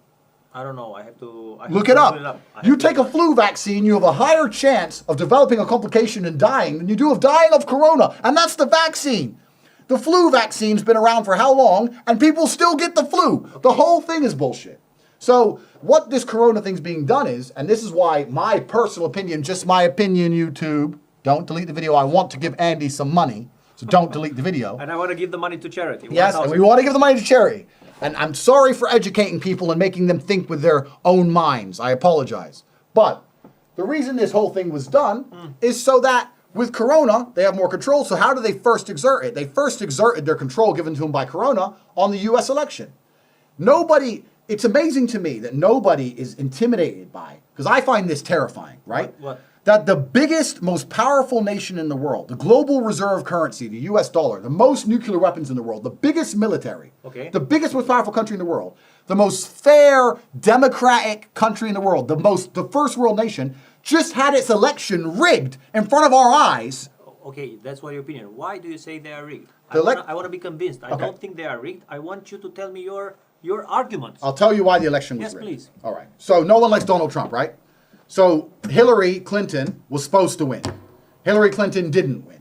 Speaker 1: I don't know. I have to
Speaker 2: look it up. You take a flu vaccine, you have a higher chance of developing a complication and dying than you do of dying of Corona. And that's the vaccine. The flu vaccine's been around for how long? And people still get the flu. Okay. The whole thing is bullshit. So what this Corona thing's being done is, and this is why my personal opinion, just my opinion, YouTube, don't delete the video. I want to give Andy some money, so don't delete the video.
Speaker 1: And I want to give the money to charity.
Speaker 2: Yes, and we want to give the money to charity. And I'm sorry for educating people and making them think with their own minds. I apologize. But the reason this whole thing was done is so that with Corona, they have more control. So how do they first exert it? They first exerted their control given to them by Corona on the U.S. election. Nobody it's amazing to me that nobody is intimidated by, because I find this terrifying, right?
Speaker 1: What?
Speaker 2: That the biggest, most powerful nation in the world, the global reserve currency, the US dollar, the most nuclear weapons in the world, the biggest military, the biggest, most powerful country in the world, the most fair, democratic country in the world, the first world nation, just had its election rigged in front of our eyes.
Speaker 1: Okay, that's what your opinion. Why do you say they are rigged?
Speaker 2: The
Speaker 1: I want to be convinced. I don't think they are rigged. I want you to tell me your arguments.
Speaker 2: I'll tell you why the election was
Speaker 1: Yes,
Speaker 2: rigged.
Speaker 1: please.
Speaker 2: All right. So no one likes Donald Trump, right? So Hillary Clinton was supposed to win. Hillary Clinton didn't win.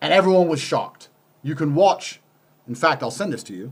Speaker 2: And everyone was shocked. You can watch, in fact, I'll send this to you.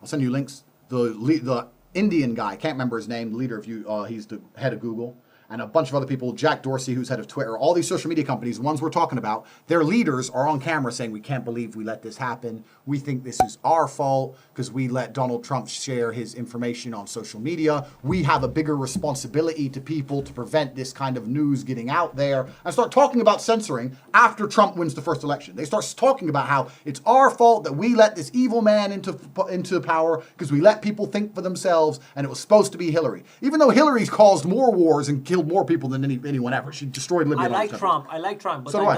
Speaker 2: I'll send you links. The Indian guy, can't remember his name, the leader of he's the head of Google, and a bunch of other people, Jack Dorsey, who's head of Twitter, all these social media companies, the ones we're talking about, their leaders are on camera saying, we can't believe we let this happen. We think this is our fault because we let Donald Trump share his information on social media. We have a bigger responsibility to people to prevent this kind of news getting out there. And start talking about censoring after Trump wins the first election. They start talking about how it's our fault that we let this evil man into power because we let people think for themselves and it was supposed to be Hillary. Even though Hillary's caused more wars and killed more people than anyone ever. She destroyed Libya.
Speaker 1: I like Trump, but
Speaker 2: So
Speaker 1: I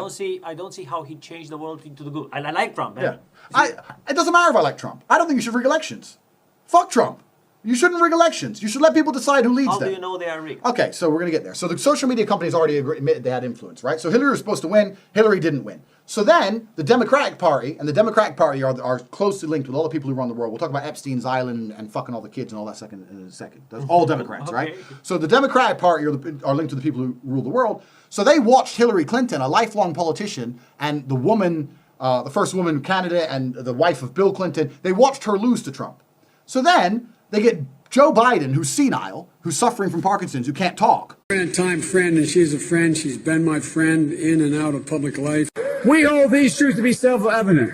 Speaker 1: don't see how he changed the world into the good. I like Trump. Man.
Speaker 2: Yeah. It doesn't matter if I like Trump. I don't think you should rig elections. Fuck Trump. You shouldn't rig elections. You should let people decide who leads them.
Speaker 1: How do you know they are rigged?
Speaker 2: Okay, so we're going to get there. So the social media companies already admitted they had influence, right? So Hillary was supposed to win. Hillary didn't win. So then the Democratic Party, and the Democratic Party are closely linked with all the people who run the world. We'll talk about Epstein's Island and fucking all the kids and all that in a second. That's all Democrats, right? So the Democratic Party are linked to the people who rule the world. So they watched Hillary Clinton, a lifelong politician, and the woman, the first woman candidate and the wife of Bill Clinton, they watched her lose to Trump. So then they get Joe Biden, who's senile, who's suffering from Parkinson's, who can't talk.
Speaker 6: Time friend, and she's a friend. She's been my friend in and out of public life. We hold these truths to be self-evident.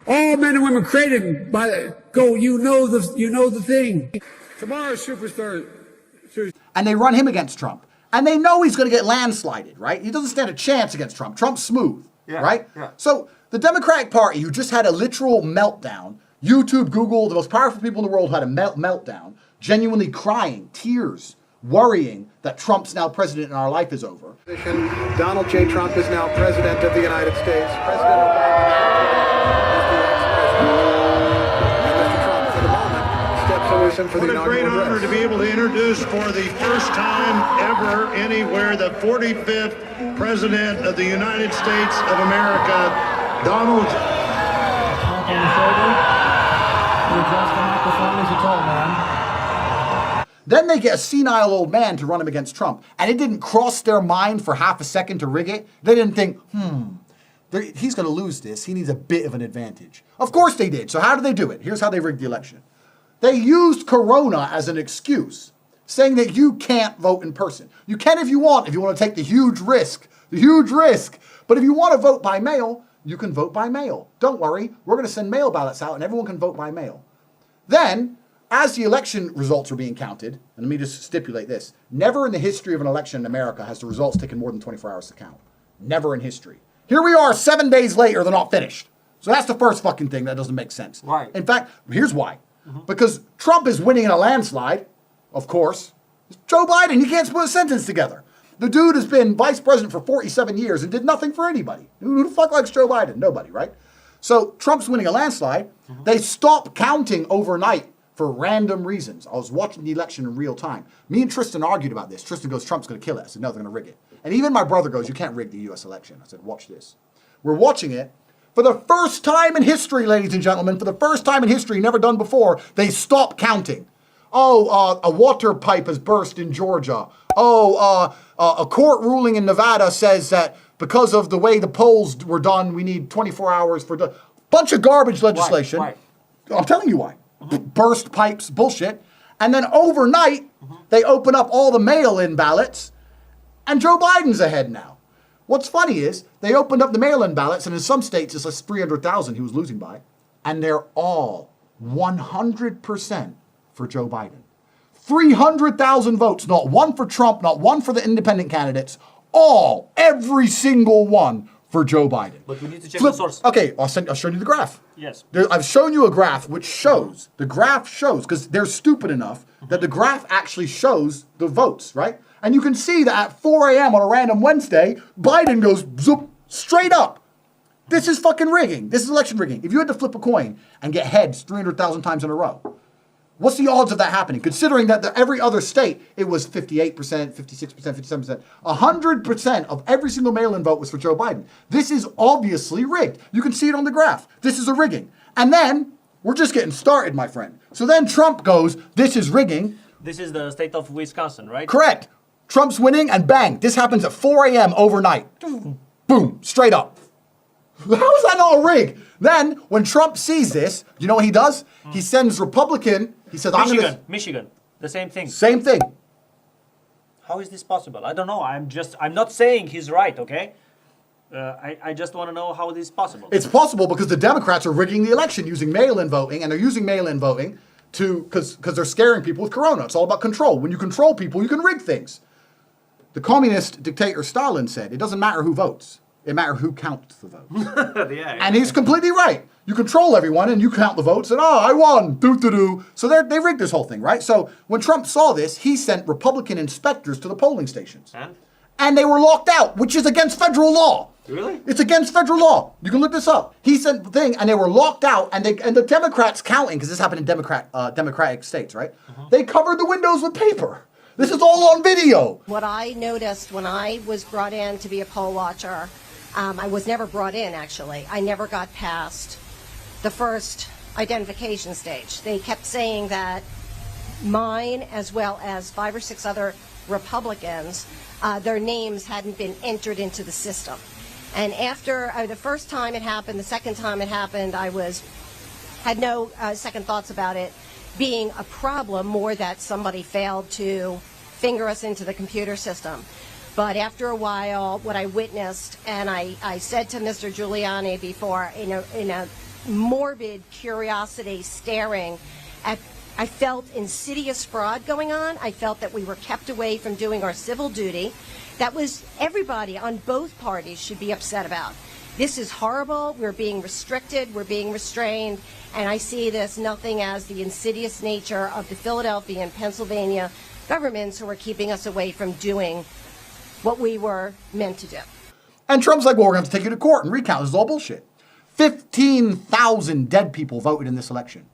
Speaker 6: All men and women created by you know the thing. Tomorrow's superstar.
Speaker 2: And they run him against Trump. And they know he's going to get landslided, right? He doesn't stand a chance against Trump. Trump's smooth, right? Yeah. So the Democratic Party, who just had a literal meltdown, YouTube, Google, the most powerful people in the world had a meltdown, genuinely crying, tears, worrying that Trump's now president and our life is over.
Speaker 7: Donald J. Trump is now president of the United States. President Obama is the ex-president. And Mr. Trump, for the moment, steps away from the inaugural address.
Speaker 8: What a great honor to be able to introduce for the first time ever anywhere the 45th President of the United States of America, Donald J.
Speaker 2: Then they get a senile old man to run him against Trump. And it didn't cross their mind for half a second to rig it. They didn't think, he's going to lose this. He needs a bit of an advantage. Of course they did. So how did they do it? Here's how they rigged the election. They used Corona as an excuse, saying that you can't vote in person. You can if you want to take the huge risk. But if you want to vote by mail, you can vote by mail. Don't worry. We're going to send mail ballots out and everyone can vote by mail. Then, as the election results are being counted, and let me just stipulate this, never in the history of an election in America has the results taken more than 24 hours to count. Never in history. Here we are 7 days later, they're not finished. So that's the first fucking thing that doesn't make sense.
Speaker 1: Right.
Speaker 2: In fact, here's why. Because Trump is winning in a landslide, of course. Joe Biden, he can't put a sentence together. The dude has been vice president for 47 years and did nothing for anybody. Who the fuck likes Joe Biden? Nobody, right? So Trump's winning a landslide. They stop counting overnight for random reasons. I was watching the election in real time. Me and Tristan argued about this. Tristan goes, Trump's going to kill it. I said, no, they're going to rig it. And even my brother goes, you can't rig the U.S. election. I said, watch this. We're watching it. For the first time in history, ladies and gentlemen, for the first time in history, never done before, they stop counting. A water pipe has burst in Georgia. A court ruling in Nevada says that because of the way the polls were done, we need 24 hours for the bunch of garbage legislation.
Speaker 1: Why?
Speaker 2: I'm telling you why. Burst pipes, bullshit. And then overnight, they open up all the mail-in ballots, and Joe Biden's ahead now. What's funny is they opened up the mail-in ballots, and in some states it's like 300,000 he was losing by, and they're all 100% for Joe Biden. 300,000 votes, not one for Trump, not one for the independent candidates, every single one for Joe Biden.
Speaker 1: But we need to check the source.
Speaker 2: Okay, I'll show you the graph.
Speaker 1: Yes.
Speaker 2: I've shown you a graph which shows, because they're stupid enough that the graph actually shows the votes, right? And you can see that at 4 a.m. on a random Wednesday, Biden goes zoop, straight up. This is fucking rigging. This is election rigging. If you had to flip a coin and get heads 300,000 times in a row, what's the odds of that happening? Considering that every other state, it was 58%, 56%, 57%. 100% of every single mail-in vote was for Joe Biden. This is obviously rigged. You can see it on the graph. This is a rigging. And then, we're just getting started, my friend. So then Trump goes, this is rigging.
Speaker 1: This is the state of Wisconsin, right?
Speaker 2: Correct. Trump's winning, and bang, this happens at 4 a.m. overnight. Boom, straight up. How is that not a rig? Then, when Trump sees this, you know what he does? He sends Republican, he says,
Speaker 1: Michigan, the same thing.
Speaker 2: Same thing.
Speaker 1: How is this possible? I don't know. I'm not saying he's right, okay? I just want to know how this is possible.
Speaker 2: It's possible because the Democrats are rigging the election using mail-in voting, and they're using mail-in voting because they're scaring people with corona. It's all about control. When you control people, you can rig things. The communist dictator Stalin said, it doesn't matter who votes. It matters who counts the votes.
Speaker 1: Yeah.
Speaker 2: And he's completely right. You control everyone and you count the votes and, I won, doo-doo-doo. So they rigged this whole thing, right? So when Trump saw this, he sent Republican inspectors to the polling stations. And they were locked out, which is against federal law.
Speaker 1: Really?
Speaker 2: It's against federal law. You can look this up. He sent the thing and they were locked out and the Democrats counting, because this happened in Democratic states, right? They covered the windows with paper. This is all on video.
Speaker 9: What I noticed when I was brought in to be a poll watcher, I was never brought in, actually. I never got past the first identification stage. They kept saying that mine, as well as 5 or 6 other Republicans, their names hadn't been entered into the system. And after the first time it happened, the second time it happened, I had no second thoughts about it being a problem, more that somebody failed to finger us into the computer system. But after a while, what I witnessed, and I said to Mr. Giuliani before, in a morbid curiosity staring at, I felt insidious fraud going on. I felt that we were kept away from doing our civil duty. That was everybody on both parties should be upset about. This is horrible. We're being restricted. We're being restrained. And I see this nothing as the insidious nature of the Philadelphia and Pennsylvania governments who are keeping us away from doing what we were meant to do.
Speaker 2: And Trump's like, well, we're going to take you to court and recount. This is all bullshit. 15,000 dead people voted in this election.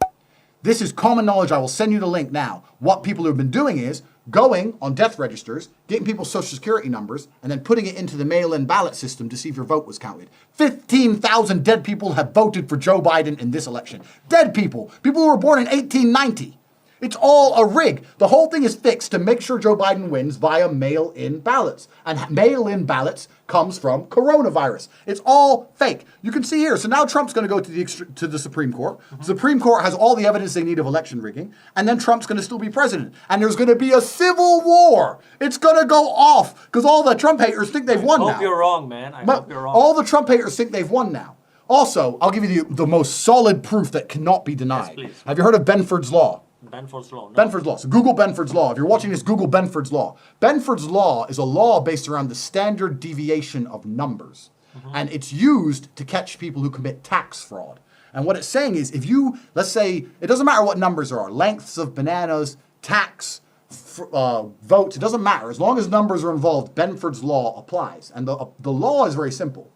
Speaker 2: This is common knowledge. I will send you the link now. What people have been doing is going on death registers, getting people's social security numbers, and then putting it into the mail-in ballot system to see if your vote was counted. 15,000 dead people have voted for Joe Biden in this election. Dead people. People who were born in 1890. It's all a rig. The whole thing is fixed to make sure Joe Biden wins via mail-in ballots. And mail-in ballots comes from coronavirus. It's all fake. You can see here. So now Trump's going to go to the Supreme Court. The Supreme Court has all the evidence they need of election rigging. And then Trump's going to still be president. And there's going to be a civil war. It's going to go off because all the Trump haters think they've won now.
Speaker 1: I hope you're wrong, man. I hope you're wrong.
Speaker 2: All the Trump haters think they've won now. Also, I'll give you the most solid proof that cannot be denied.
Speaker 1: Yes, please.
Speaker 2: Have you heard of Benford's Law?
Speaker 1: Benford's Law. No.
Speaker 2: Benford's Law. So Google Benford's Law. If you're watching this, Google Benford's Law. Benford's Law is a law based around the standard deviation of numbers. And it's used to catch people who commit tax fraud. And what it's saying is if you, let's say, it doesn't matter what numbers there are, lengths of bananas, tax, votes, it doesn't matter. As long as numbers are involved, Benford's Law applies. And the law is very simple.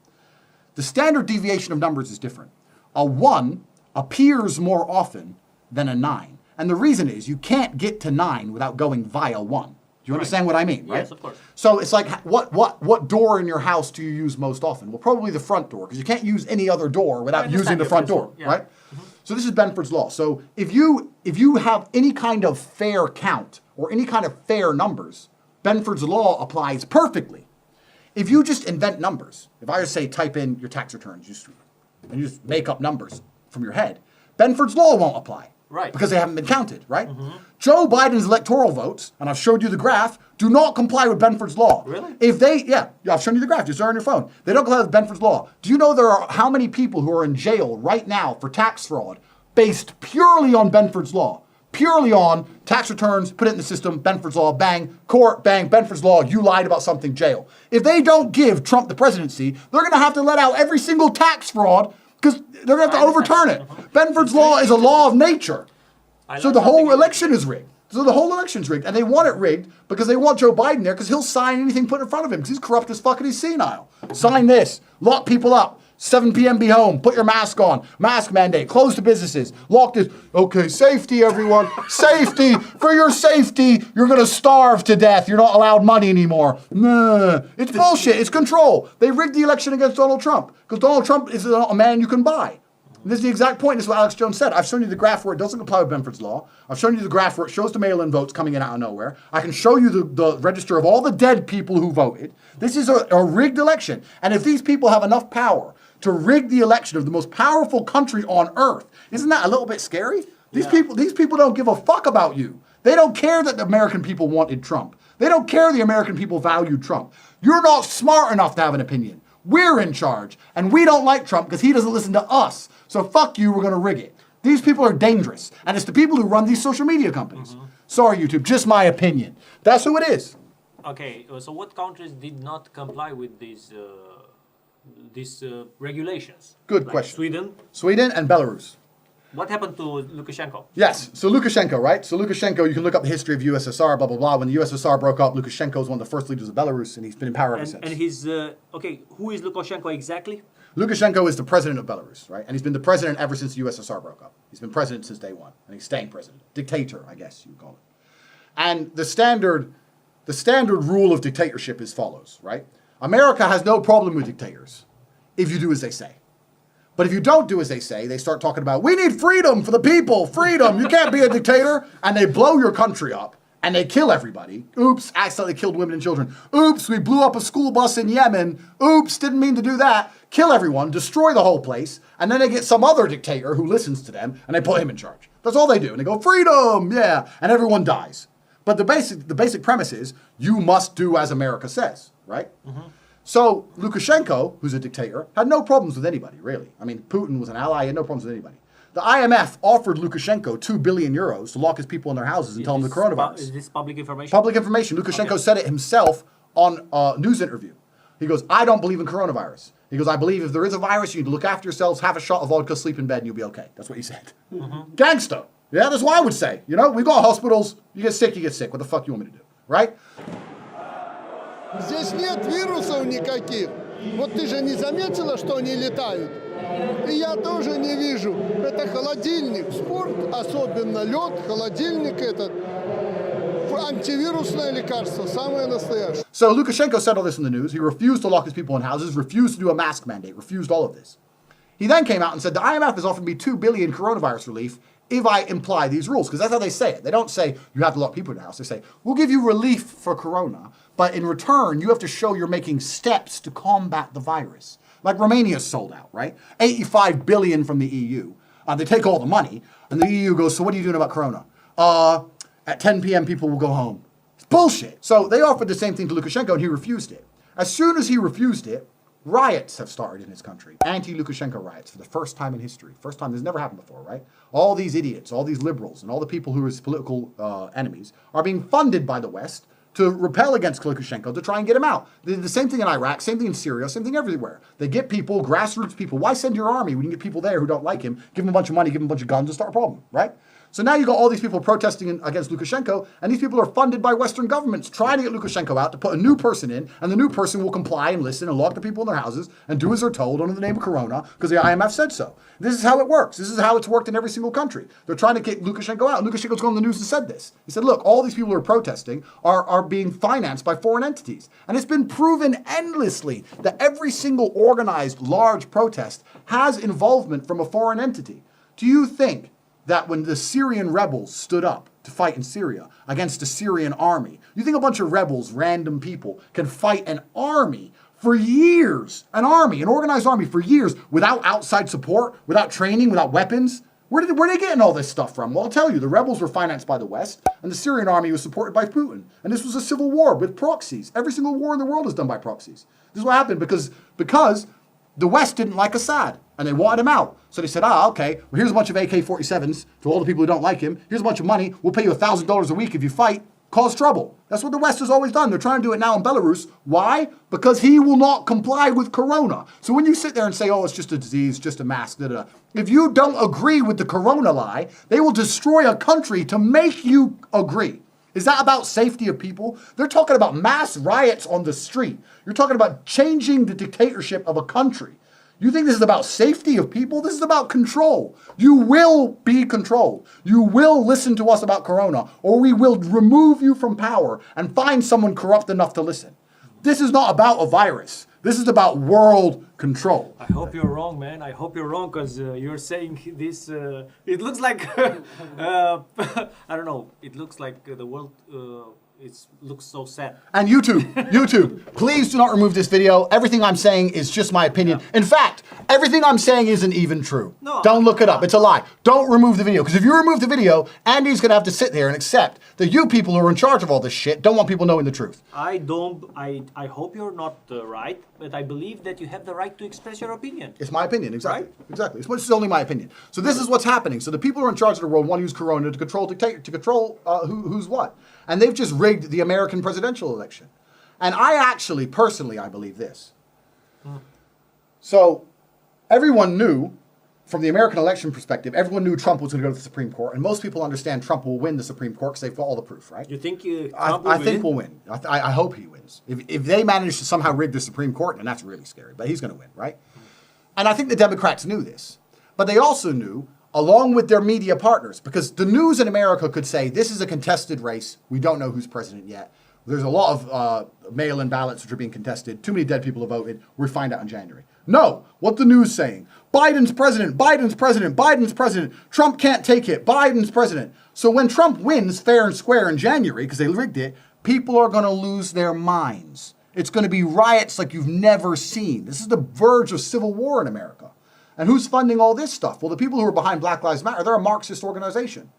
Speaker 2: The standard deviation of numbers is different. A 1 appears more often than a 9. And the reason is you can't get to 9 without going via 1. Do you understand what I mean, right?
Speaker 1: Yes, of course.
Speaker 2: So it's like, what door in your house do you use most often? Well, probably the front door, because you can't use any other door without using the front door, right? So this is Benford's Law. So if you have any kind of fair count or any kind of fair numbers, Benford's Law applies perfectly. If you just invent numbers, if I just say type in your tax returns, and you just make up numbers from your head, Benford's Law won't apply.
Speaker 1: Right.
Speaker 2: Because they haven't been counted, right? Joe Biden's electoral votes, and I've showed you the graph, do not comply with Benford's Law.
Speaker 1: Really?
Speaker 2: If they, I've shown you the graph, just on your phone. They don't comply with Benford's Law. Do you know there are how many people who are in jail right now for tax fraud based purely on Benford's Law? purely on tax returns, put it in the system, Benford's Law, bang, court, bang, Benford's Law, you lied about something, jail. If they don't give Trump the presidency, they're going to have to let out every single tax fraud because they're going to have to overturn it. Benford's Law is a law of nature. So the whole election is rigged. So the whole election's rigged. And they want it rigged because they want Joe Biden there because he'll sign anything put in front of him because he's corrupt as fuck and he's senile. Sign this. Lock people up. 7 p.m. be home. Put your mask on. Mask mandate. Close the businesses. Lock this. Okay, safety, everyone. Safety. For your safety, you're going to starve to death. You're not allowed money anymore. Nah. It's bullshit. It's control. They rigged the election against Donald Trump because Donald Trump is a man you can buy. This is the exact point. This is what Alex Jones said. I've shown you the graph where it doesn't comply with Benford's Law. I've shown you the graph where it shows the mail-in votes coming in out of nowhere. I can show you the register of all the dead people who voted. This is a rigged election. And if these people have enough power to rig the election of the most powerful country on earth, isn't that a little bit scary? These people don't give a fuck about you. They don't care that the American people wanted Trump. They don't care the American people valued Trump. You're not smart enough to have an opinion. We're in charge. And we don't like Trump because he doesn't listen to us. So fuck you, we're going to rig it. These people are dangerous. And it's the people who run these social media companies. Sorry, YouTube, just my opinion. That's who it is.
Speaker 1: Okay, so what countries did not comply with these regulations?
Speaker 2: Good
Speaker 1: like
Speaker 2: question.
Speaker 1: Sweden
Speaker 2: and Belarus.
Speaker 1: What happened to Lukashenko?
Speaker 2: Yes, so Lukashenko, right? So Lukashenko, you can look up the history of USSR, blah, blah, blah. When the USSR broke up, Lukashenko was one of the first leaders of Belarus, and he's been in power ever since.
Speaker 1: And he's, okay, who is Lukashenko exactly?
Speaker 2: Lukashenko is the president of Belarus, right? And he's been the president ever since the USSR broke up. He's been president since day one, and he's staying president. Dictator, I guess you would call it. And the standard rule of dictatorship is follows, right? America has no problem with dictators if you do as they say. But if you don't do as they say, they start talking about, we need freedom for the people, freedom, you can't be a dictator. And they blow your country up, and they kill everybody. Oops, accidentally killed women and children. Oops, we blew up a school bus in Yemen. Oops, didn't mean to do that. Kill everyone, destroy the whole place, and then they get some other dictator who listens to them, and they put him in charge. That's all they do. And they go, freedom, yeah, and everyone dies. But the basic premise is, you must do as America says, right? So Lukashenko, who's a dictator, had no problems with anybody, really. I mean, Putin was an ally, he had no problems with anybody. The IMF offered Lukashenko 2 billion euros to lock his people in their houses and tell them the coronavirus.
Speaker 1: Is this public information?
Speaker 2: Public information. Lukashenko said it himself on a news interview. He goes, I don't believe in coronavirus. He goes, I believe if there is a virus, you need to look after yourselves, have a shot of vodka, sleep in bed, and you'll be okay. That's what he said. Gangsta. Yeah, that's what I would say. You know, we've got hospitals. You get sick, you get sick. What the fuck you want me to do? Right?
Speaker 10: Здесь нет вирусов никаких. Вот ты же не заметила, что они летают? И я тоже не вижу. Это холодильник. Спорт, особенно лед, холодильник этот. Антивирусное лекарство, самое настоящее.
Speaker 2: So Lukashenko said all this in the news. He refused to lock his people in houses, refused to do a mask mandate, refused all of this. He then came out and said, the IMF has offered me 2 billion coronavirus relief if I imply these rules, because that's how they say it. They don't say you have to lock people in the house. They say, we'll give you relief for corona, but in return, you have to show you're making steps to combat the virus. Like Romania's sold out, right? 85 billion from the EU. They take all the money, and the EU goes, so what are you doing about corona? At 10 p.m., people will go home. It's bullshit. So they offered the same thing to Lukashenko, and he refused it. As soon as he refused it, riots have started in his country. Anti-Lukashenko riots for the first time in history. First time, this never happened before, right? All these idiots, all these liberals, and all the people who are his political enemies are being funded by the West to repel against Lukashenko, to try and get him out. They did the same thing in Iraq, same thing in Syria, same thing everywhere. They get people, grassroots people. Why send your army when you get people there who don't like him, give them a bunch of money, give them a bunch of guns, and start a problem, right? So now you got all these people protesting against Lukashenko, and these people are funded by Western governments trying to get Lukashenko out to put a new person in, and the new person will comply and listen and lock the people in their houses and do as they're told under the name of Corona because the IMF said so. This is how it works. This is how it's worked in every single country. They're trying to get Lukashenko out, and Lukashenko's gone on the news and said this. He said, look, all these people who are protesting are being financed by foreign entities. And it's been proven endlessly that every single organized large protest has involvement from a foreign entity. Do you think that when the Syrian rebels stood up to fight in Syria against the Syrian army, you think a bunch of rebels, random people, can fight an army for years, an organized army for years, without outside support, without training, without weapons? Where are they getting all this stuff from? Well, I'll tell you, the rebels were financed by the West, and the Syrian army was supported by Putin. And this was a civil war with proxies. Every single war in the world is done by proxies. This is what happened because the West didn't like Assad, and they wanted him out. So they said, okay, well, here's a bunch of AK-47s to all the people who don't like him. Here's a bunch of money. We'll pay you $1,000 a week if you fight. Cause trouble. That's what the West has always done. They're trying to do it now in Belarus. Why? Because he will not comply with Corona. So when you sit there and say, it's just a disease, just a mask, if you don't agree with the Corona lie, they will destroy a country to make you agree. Is that about safety of people? They're talking about mass riots on the street. You're talking about changing the dictatorship of a country. You think this is about safety of people? This is about control. You will be controlled. You will listen to us about Corona, or we will remove you from power and find someone corrupt enough to listen. This is not about a virus. This is about world control.
Speaker 1: I hope you're wrong, man. I hope you're wrong, because you're saying this. It looks like I don't know. It looks like the world. It looks so sad.
Speaker 2: And YouTube, please do not remove this video. Everything I'm saying is just my opinion. Yeah. In fact, everything I'm saying isn't even true. No, don't look it up. It's a lie. Don't remove the video, because if you remove the video, Andy's gonna have to sit there and accept that you people who are in charge of all this shit don't want people knowing the truth.
Speaker 1: I hope you're not right, but I believe that you have the right to express your opinion.
Speaker 2: It's my opinion, exactly. Right? Exactly. It's only my opinion. So this is what's happening. So the people who are in charge of the world want to use Corona to control who's what. And they've just rigged the American presidential election. And I actually, personally, I believe this. So everyone knew, from the American election perspective, everyone knew Trump was going to go to the Supreme Court. And most people understand Trump will win the Supreme Court because they've got all the proof, right?
Speaker 1: You think Trump will
Speaker 2: win? I
Speaker 1: win?
Speaker 2: think we'll win. I hope he wins. If they manage to somehow rig the Supreme Court, then that's really scary. But he's going to win, right? And I think the Democrats knew this. But they also knew, along with their media partners, because the news in America could say, this is a contested race. We don't know who's president yet. There's a lot of mail-in ballots which are being contested. Too many dead people have voted. We'll find out in January. No, what the news saying? Biden's president, Biden's president, Biden's president. Trump can't take it. Biden's president. So when Trump wins fair and square in January, because they rigged it, people are going to lose their minds. It's going to be riots like you've never seen. This is the verge of civil war in America. And who's funding all this stuff? Well, the people who are behind Black Lives Matter, they're a Marxist organization.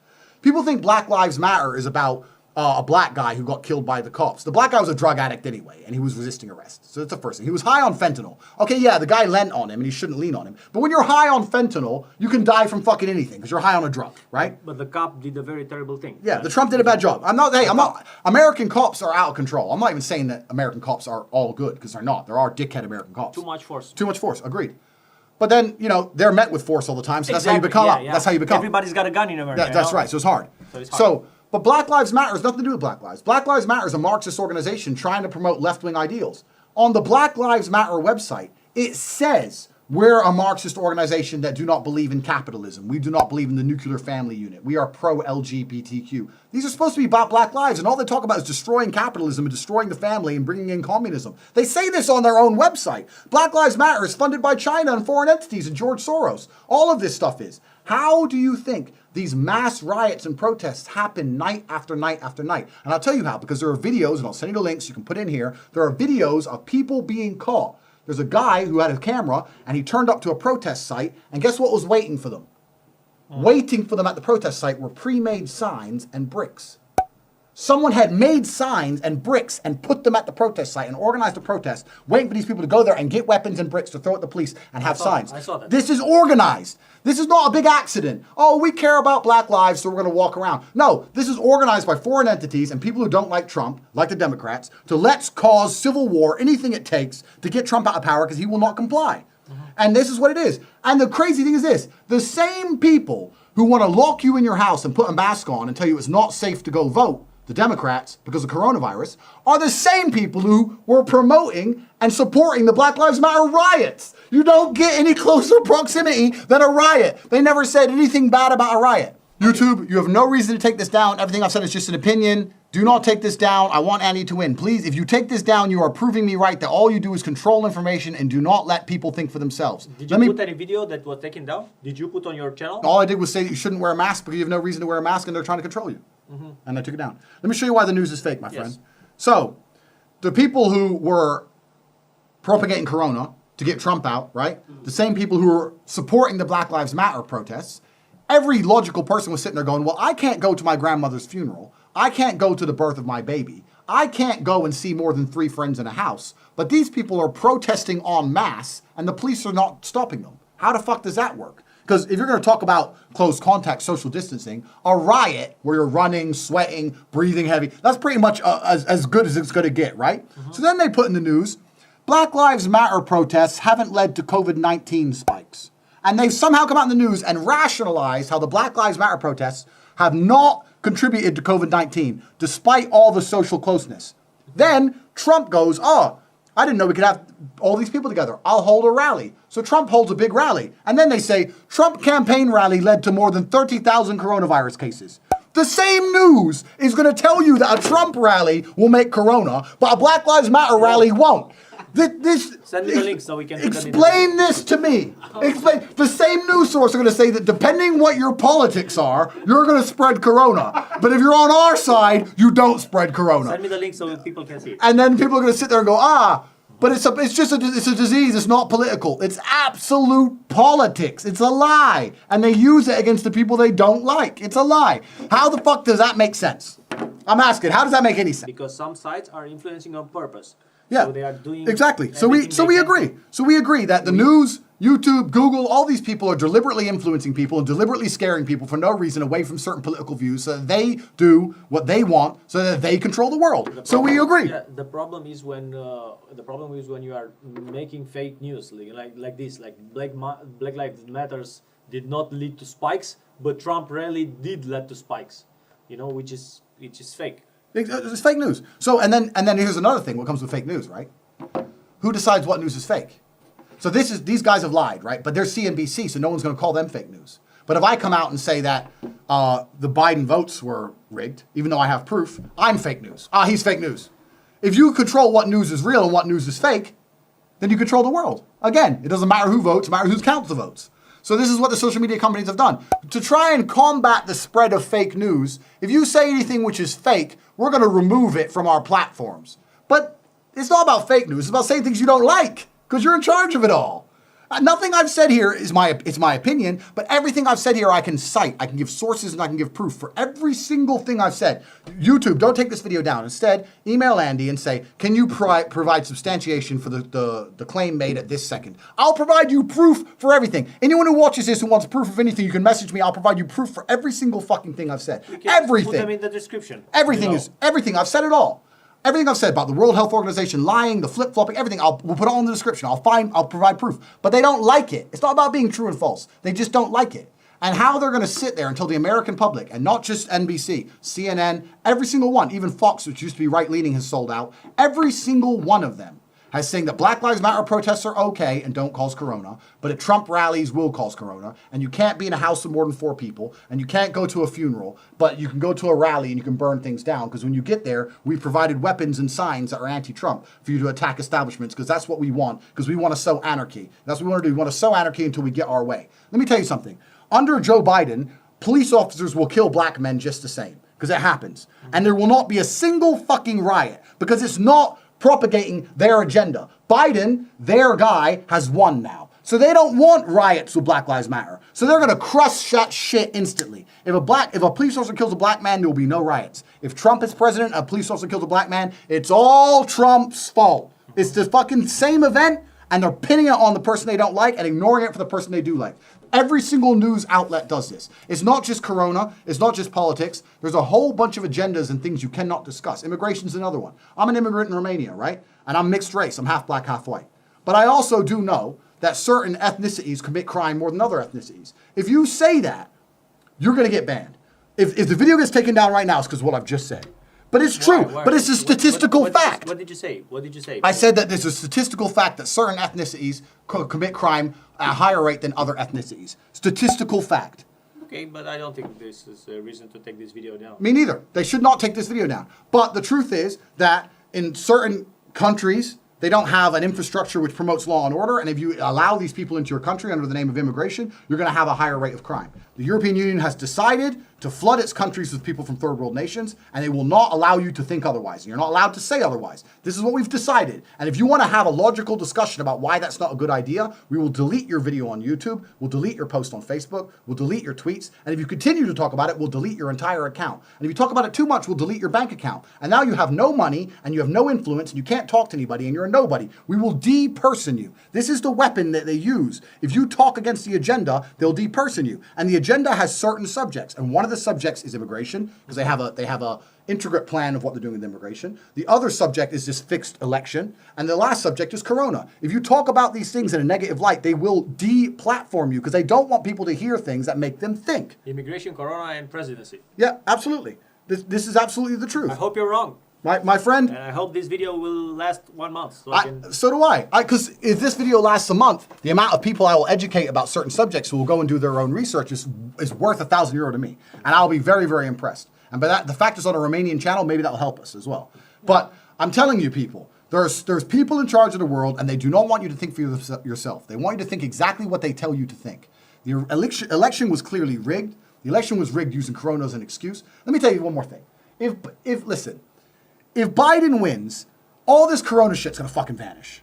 Speaker 2: People think Black Lives Matter is about a black guy who got killed by the cops. The black guy was a drug addict anyway, and he was resisting arrest. So that's the first thing. He was high on fentanyl. Okay, yeah, the guy leant on him, and he shouldn't lean on him. But when you're high on fentanyl, you can die from fucking anything, because you're high on a drug, right?
Speaker 1: But the cop did a very terrible thing.
Speaker 2: Yeah, the Trump did a bad job. American cops are out of control. I'm not even saying that American cops are all good, because they're not. There are dickhead American cops.
Speaker 1: Too much force.
Speaker 2: Too much force, agreed. But then, they're met with force all the time, so that's how you become up. That's how you become.
Speaker 1: Everybody's got a gun in America.
Speaker 2: Yeah, that's right, so it's hard. But Black Lives Matter has nothing to do with Black Lives. Black Lives Matter is a Marxist organization trying to promote left-wing ideals. On the Black Lives Matter website, it says we're a Marxist organization that do not believe in capitalism. We do not believe in the nuclear family unit. We are pro-LGBTQ. These are supposed to be about black lives, and all they talk about is destroying capitalism and destroying the family and bringing in communism. They say this on their own website. Black Lives Matter is funded by China and foreign entities and George Soros. All of this stuff is. How do you think these mass riots and protests happen night after night after night? And I'll tell you how, because there are videos, and I'll send you the links, you can put in here. There are videos of people being caught. There's a guy who had a camera, and he turned up to a protest site, and guess what was waiting for them? Waiting for them at the protest site were pre-made signs and bricks. Someone had made signs and bricks and put them at the protest site and organized a protest, waiting for these people to go there and get weapons and bricks to throw at the police and have signs.
Speaker 1: I saw that.
Speaker 2: This is organized. This is not a big accident. Oh, we care about black lives, so we're going to walk around. No, this is organized by foreign entities and people who don't like Trump, like the Democrats, to let's cause civil war, anything it takes to get Trump out of power because he will not comply. And this is what it is. And the crazy thing is this. The same people who want to lock you in your house and put a mask on and tell you it's not safe to go vote, the Democrats, because of coronavirus, are the same people who were promoting and supporting the Black Lives Matter riots. You don't get any closer proximity than a riot. They never said anything bad about a riot. YouTube, you have no reason to take this down. Everything I've said is just an opinion. Do not take this down. I want Andy to win. Please, if you take this down, you are proving me right that all you do is control information and do not let people think for themselves.
Speaker 1: Did you put any video that was taken down? Did you put on your channel?
Speaker 2: All I did was say that you shouldn't wear a mask because you have no reason to wear a mask and they're trying to control you. And I took it down. Let me show you why the news is fake, my friend. So, the people who were propagating Corona to get Trump out, right? The same people who were supporting the Black Lives Matter protests, every logical person was sitting there going, well, I can't go to my grandmother's funeral. I can't go to the birth of my baby. I can't go and see more than 3 friends in a house, but these people are protesting en masse and the police are not stopping them. How the fuck does that work? Because if you're going to talk about close contact social distancing, a riot where you're running, sweating, breathing heavy, that's pretty much as good as it's going to get, right? So then they put in the news, Black Lives Matter protests haven't led to COVID-19 spikes. And they've somehow come out in the news and rationalized how the Black Lives Matter protests have not contributed to COVID-19, despite all the social closeness. Then Trump goes, oh, I didn't know we could have all these people together. I'll hold a rally. So Trump holds a big rally. And then they say, Trump campaign rally led to more than 30,000 coronavirus cases. The same news is going to tell you that a Trump rally will make corona, but a Black Lives Matter rally won't.
Speaker 1: Send me the link so we can
Speaker 2: explain this to me. Explain. The same news source are going to say that depending what your politics are, you're going to spread corona. But if you're on our side, you don't spread corona.
Speaker 1: Send me the link so people can see it.
Speaker 2: And then people are going to sit there and go, but it's a disease. It's not political. It's absolute politics. It's a lie. And they use it against the people they don't like. It's a lie. How the fuck does that make sense? I'm asking, how does that make any sense?
Speaker 1: Because some sites are influencing on purpose.
Speaker 2: Yeah,
Speaker 1: so they are doing
Speaker 2: exactly. So we agree. So we agree that the news, YouTube, Google, all these people are deliberately influencing people and deliberately scaring people for no reason away from certain political views so that they do what they want so that they control the world. So we agree.
Speaker 1: Yeah, the problem is when you are making fake news like this, like Black Lives Matters did not lead to spikes, but Trump rally did lead to spikes. Which is fake.
Speaker 2: It's fake news. So and then here's another thing. What comes with fake news, right? Who decides what news is fake? So these guys have lied, right? But they're CNBC, so no one's going to call them fake news. But if I come out and say that the Biden votes were rigged, even though I have proof, I'm fake news. He's fake news. If you control what news is real and what news is fake, then you control the world. Again, it doesn't matter who votes, it matters who counts the votes. So this is what the social media companies have done. To try and combat the spread of fake news, if you say anything which is fake, we're going to remove it from our platforms. But it's not about fake news. It's about saying things you don't like, because you're in charge of it all. Nothing I've said here is my opinion, but everything I've said here I can cite. I can give sources and I can give proof for every single thing I've said. YouTube, don't take this video down. Instead, email Andy and say, can you provide substantiation for the claim made at this second? I'll provide you proof for everything. Anyone who watches this who wants proof of anything, you can message me. I'll provide you proof for every single fucking thing I've said. Everything.
Speaker 1: Put them in the description.
Speaker 2: Everything. I've said it all. Everything I've said about the World Health Organization lying, the flip-flopping, everything, we'll put it all in the description. I'll provide proof. But they don't like it. It's not about being true and false. They just don't like it. And how they're going to sit there until the American public, and not just NBC, CNN, every single one, even Fox, which used to be right-leaning, has sold out, every single one of them has saying that Black Lives Matter protests are okay and don't cause corona, but at Trump rallies will cause corona, and you can't be in a house of more than 4 people, and you can't go to a funeral, but you can go to a rally and you can burn things down, because when you get there, we've provided weapons and signs that are anti-Trump for you to attack establishments, because that's what we want, because we want to sow anarchy. That's what we want to do. We want to sow anarchy until we get our way. Let me tell you something. Under Joe Biden, police officers will kill black men just the same, because it happens. And there will not be a single fucking riot, because it's not propagating their agenda. Biden, their guy, has won now. So they don't want riots with Black Lives Matter. So they're going to crush that shit instantly. If a police officer kills a black man, there will be no riots. If Trump is president, a police officer kills a black man, it's all Trump's fault. It's the fucking same event, and they're pinning it on the person they don't like and ignoring it for the person they do like. Every single news outlet does this. It's not just corona. It's not just politics. There's a whole bunch of agendas and things you cannot discuss. Immigration's another one. I'm an immigrant in Romania, right? And I'm mixed race. I'm half black, half white. But I also do know that certain ethnicities commit crime more than other ethnicities. If you say that, you're going to get banned. If the video gets taken down right now, it's because of what I've just said. But it's true.
Speaker 1: Why?
Speaker 2: But it's a statistical fact.
Speaker 1: What did you say? What did you say?
Speaker 2: I said that there's a statistical fact that certain ethnicities commit crime at a higher rate than other ethnicities. Statistical fact.
Speaker 1: Okay, but I don't think this is a reason to take this video down.
Speaker 2: Me neither. They should not take this video down. But the truth is that in certain countries, they don't have an infrastructure which promotes law and order, and if you allow these people into your country under the name of immigration, you're going to have a higher rate of crime. The European Union has decided to flood its countries with people from third world nations, and they will not allow you to think otherwise. And you're not allowed to say otherwise. This is what we've decided. And if you want to have a logical discussion about why that's not a good idea, we will delete your video on YouTube, we'll delete your post on Facebook, we'll delete your tweets, and if you continue to talk about it, we'll delete your entire account. And if you talk about it too much, we'll delete your bank account. And now you have no money, and you have no influence, and you can't talk to anybody, and you're a nobody. We will de-person you. This is the weapon that they use. If you talk against the agenda, they'll de-person you. And the agenda has certain subjects, and one of the subjects is immigration, because they have a intricate plan of what they're doing with immigration. The other subject is this fixed election, and the last subject is corona. If you talk about these things in a negative light, they will de-platform you because they don't want people to hear things that make them think.
Speaker 1: Immigration, corona, and presidency.
Speaker 2: Yeah, absolutely. This is absolutely the truth.
Speaker 1: I hope you're wrong.
Speaker 2: My friend.
Speaker 1: And I hope this video will last 1 month.
Speaker 2: So do I. Because if this video lasts a month, the amount of people I will educate about certain subjects who will go and do their own research is worth €1,000 to me. And I'll be very, very impressed. And by that, the fact it's on a Romanian channel, maybe that'll help us as well. But I'm telling you people, there's people in charge of the world, and they do not want you to think for yourself. They want you to think exactly what they tell you to think. The election was clearly rigged. The election was rigged using corona as an excuse. Let me tell you one more thing. Listen, if Biden wins, all this corona shit's gonna fucking vanish.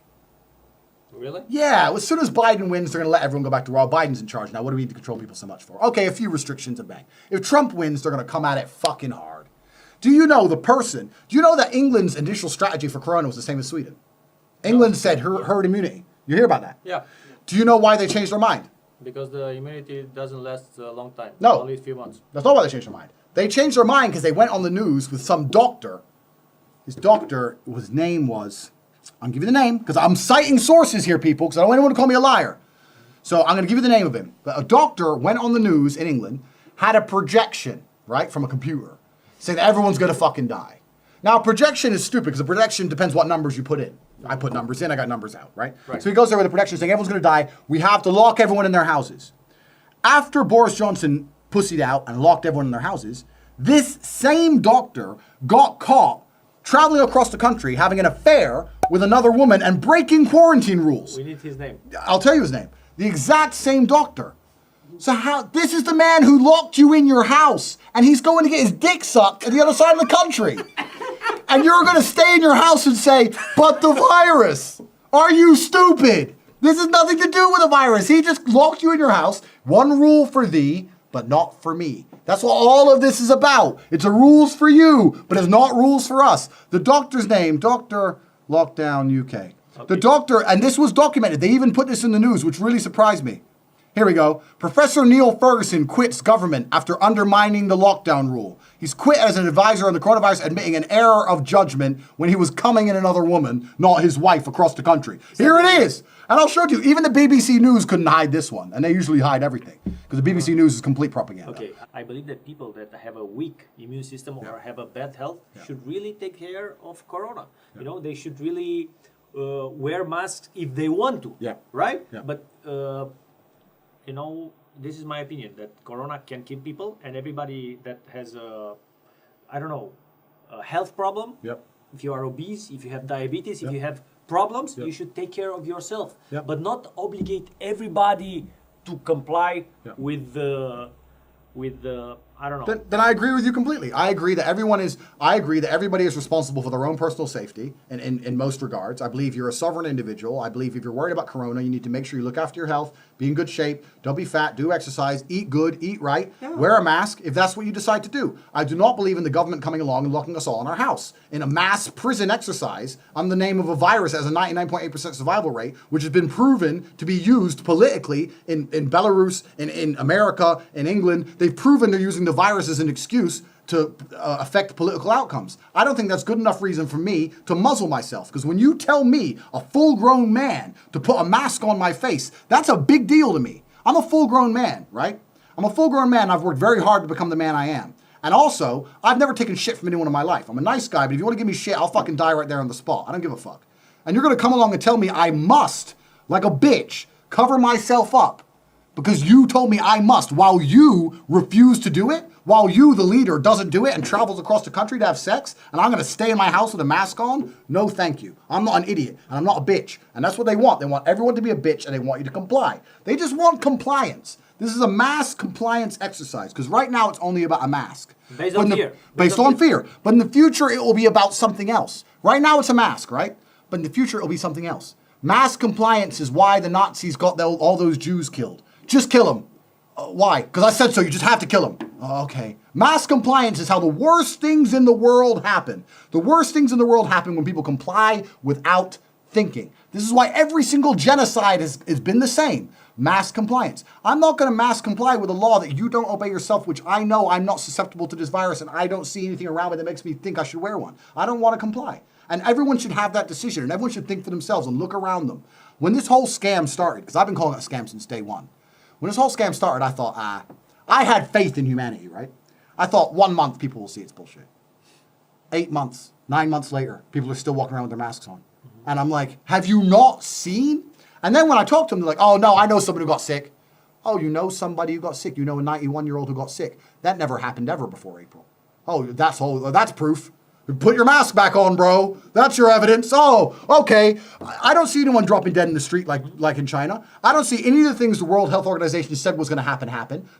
Speaker 1: Really?
Speaker 2: Yeah, as soon as Biden wins, they're gonna let everyone go back to work. Biden's in charge now. What do we need to control people so much for? Okay, a few restrictions and bang. If Trump wins, they're gonna come at it fucking hard. Do you know that England's initial strategy for corona was the same as Sweden? England said herd immunity. You hear about that?
Speaker 1: Yeah.
Speaker 2: Do you know why they changed their mind?
Speaker 1: Because the immunity doesn't last a long time.
Speaker 2: No.
Speaker 1: Only a few months.
Speaker 2: That's not why they changed their mind. They changed their mind because they went on the news with some doctor. His doctor, his name was, I'll give you the name, because I'm citing sources here, people, because I don't want anyone to call me a liar. So I'm going to give you the name of him. But a doctor went on the news in England, had a projection, right, from a computer, saying that everyone's going to fucking die. Now, a projection is stupid, because a projection depends what numbers you put in. I put numbers in, I got numbers out, right? So he goes there with a projection saying everyone's going to die. We have to lock everyone in their houses. After Boris Johnson pussied out and locked everyone in their houses, this same doctor got caught traveling across the country, having an affair with another woman and breaking quarantine rules.
Speaker 1: We need his name.
Speaker 2: I'll tell you his name. The exact same doctor. So this is the man who locked you in your house, and he's going to get his dick sucked at the other side of the country. And you're going to stay in your house and say, but the virus. Are you stupid? This has nothing to do with the virus. He just locked you in your house. One rule for thee, but not for me. That's what all of this is about. It's a rules for you, but it's not rules for us. The doctor's name, Dr. Lockdown UK. Okay. The doctor, and this was documented. They even put this in the news, which really surprised me. Here we go. Professor Neil Ferguson quits government after undermining the lockdown rule. He's quit as an advisor on the coronavirus, admitting an error of judgment when he was coming in another woman, not his wife, across the country. Here it is. And I'll show it to you. Even the BBC News couldn't hide this one. And they usually hide everything. Because the BBC News is complete propaganda.
Speaker 1: Okay, I believe that people that have a weak immune system or have a bad health should really take care of corona. You know, they should really wear masks if they want to.
Speaker 2: Yeah.
Speaker 1: Right?
Speaker 2: Yeah.
Speaker 1: But, you know, this is my opinion, that corona can kill people, and everybody that has a health problem, if you are obese, if you have diabetes, if you have problems, you should take care of yourself, but not obligate everybody to comply with the I don't know.
Speaker 2: Then I agree with you completely. I agree that everybody is responsible for their own personal safety in most regards. I believe you're a sovereign individual. I believe if you're worried about corona, you need to make sure you look after your health, be in good shape, don't be fat, do exercise, eat good, eat right, wear a mask if that's what you decide to do. I do not believe in the government coming along and locking us all in our house. In a mass prison exercise on the name of a virus that has a 99.8% survival rate, which has been proven to be used politically in Belarus, in America, in England. They've proven they're using the virus as an excuse to affect political outcomes. I don't think that's good enough reason for me to muzzle myself. Because when you tell me, a full-grown man, to put a mask on my face, that's a big deal to me. I'm a full-grown man, right? I'm a full-grown man. I've worked very hard to become the man I am. And also, I've never taken shit from anyone in my life. I'm a nice guy, but if you want to give me shit, I'll fucking die right there on the spot. I don't give a fuck. And you're going to come along and tell me I must, like a bitch, cover myself up because you told me I must, while you refuse to do it, while you, the leader, doesn't do it and travels across the country to have sex, and I'm going to stay in my house with a mask on? No, thank you. I'm not an idiot, and I'm not a bitch. And that's what they want. They want everyone to be a bitch, and they want you to comply. They just want compliance. This is a mask compliance exercise, because right now it's only about a mask.
Speaker 1: Based on fear.
Speaker 2: Based on fear. But in the future, it will be about something else. Right now, it's a mask, right? But in the future, it will be something else. Mask compliance is why the Nazis got all those Jews killed. Just kill them. Why? Because I said so. You just have to kill them. Okay. Mask compliance is how the worst things in the world happen. The worst things in the world happen when people comply without thinking. This is why every single genocide has been the same. Mass compliance. I'm not going to mass comply with a law that you don't obey yourself, which I know I'm not susceptible to this virus and I don't see anything around me that makes me think I should wear one. I don't want to comply. And everyone should have that decision, and everyone should think for themselves and look around them. When this whole scam started, because I've been calling it a scam since day one, when this whole scam started, I thought, I had faith in humanity, right? I thought 1 month people will see it's bullshit. 8 months, 9 months later, people are still walking around with their masks on. And I'm like, have you not seen? And then when I talk to them, they're like, oh no, I know somebody who got sick. Oh, you know somebody who got sick? You know a 91-year-old who got sick? That never happened ever before April. Oh, that's proof. Put your mask back on, bro. That's your evidence. Oh, okay. I don't see anyone dropping dead in the street like in China. I don't see any of the things the World Health Organization said was going to happen.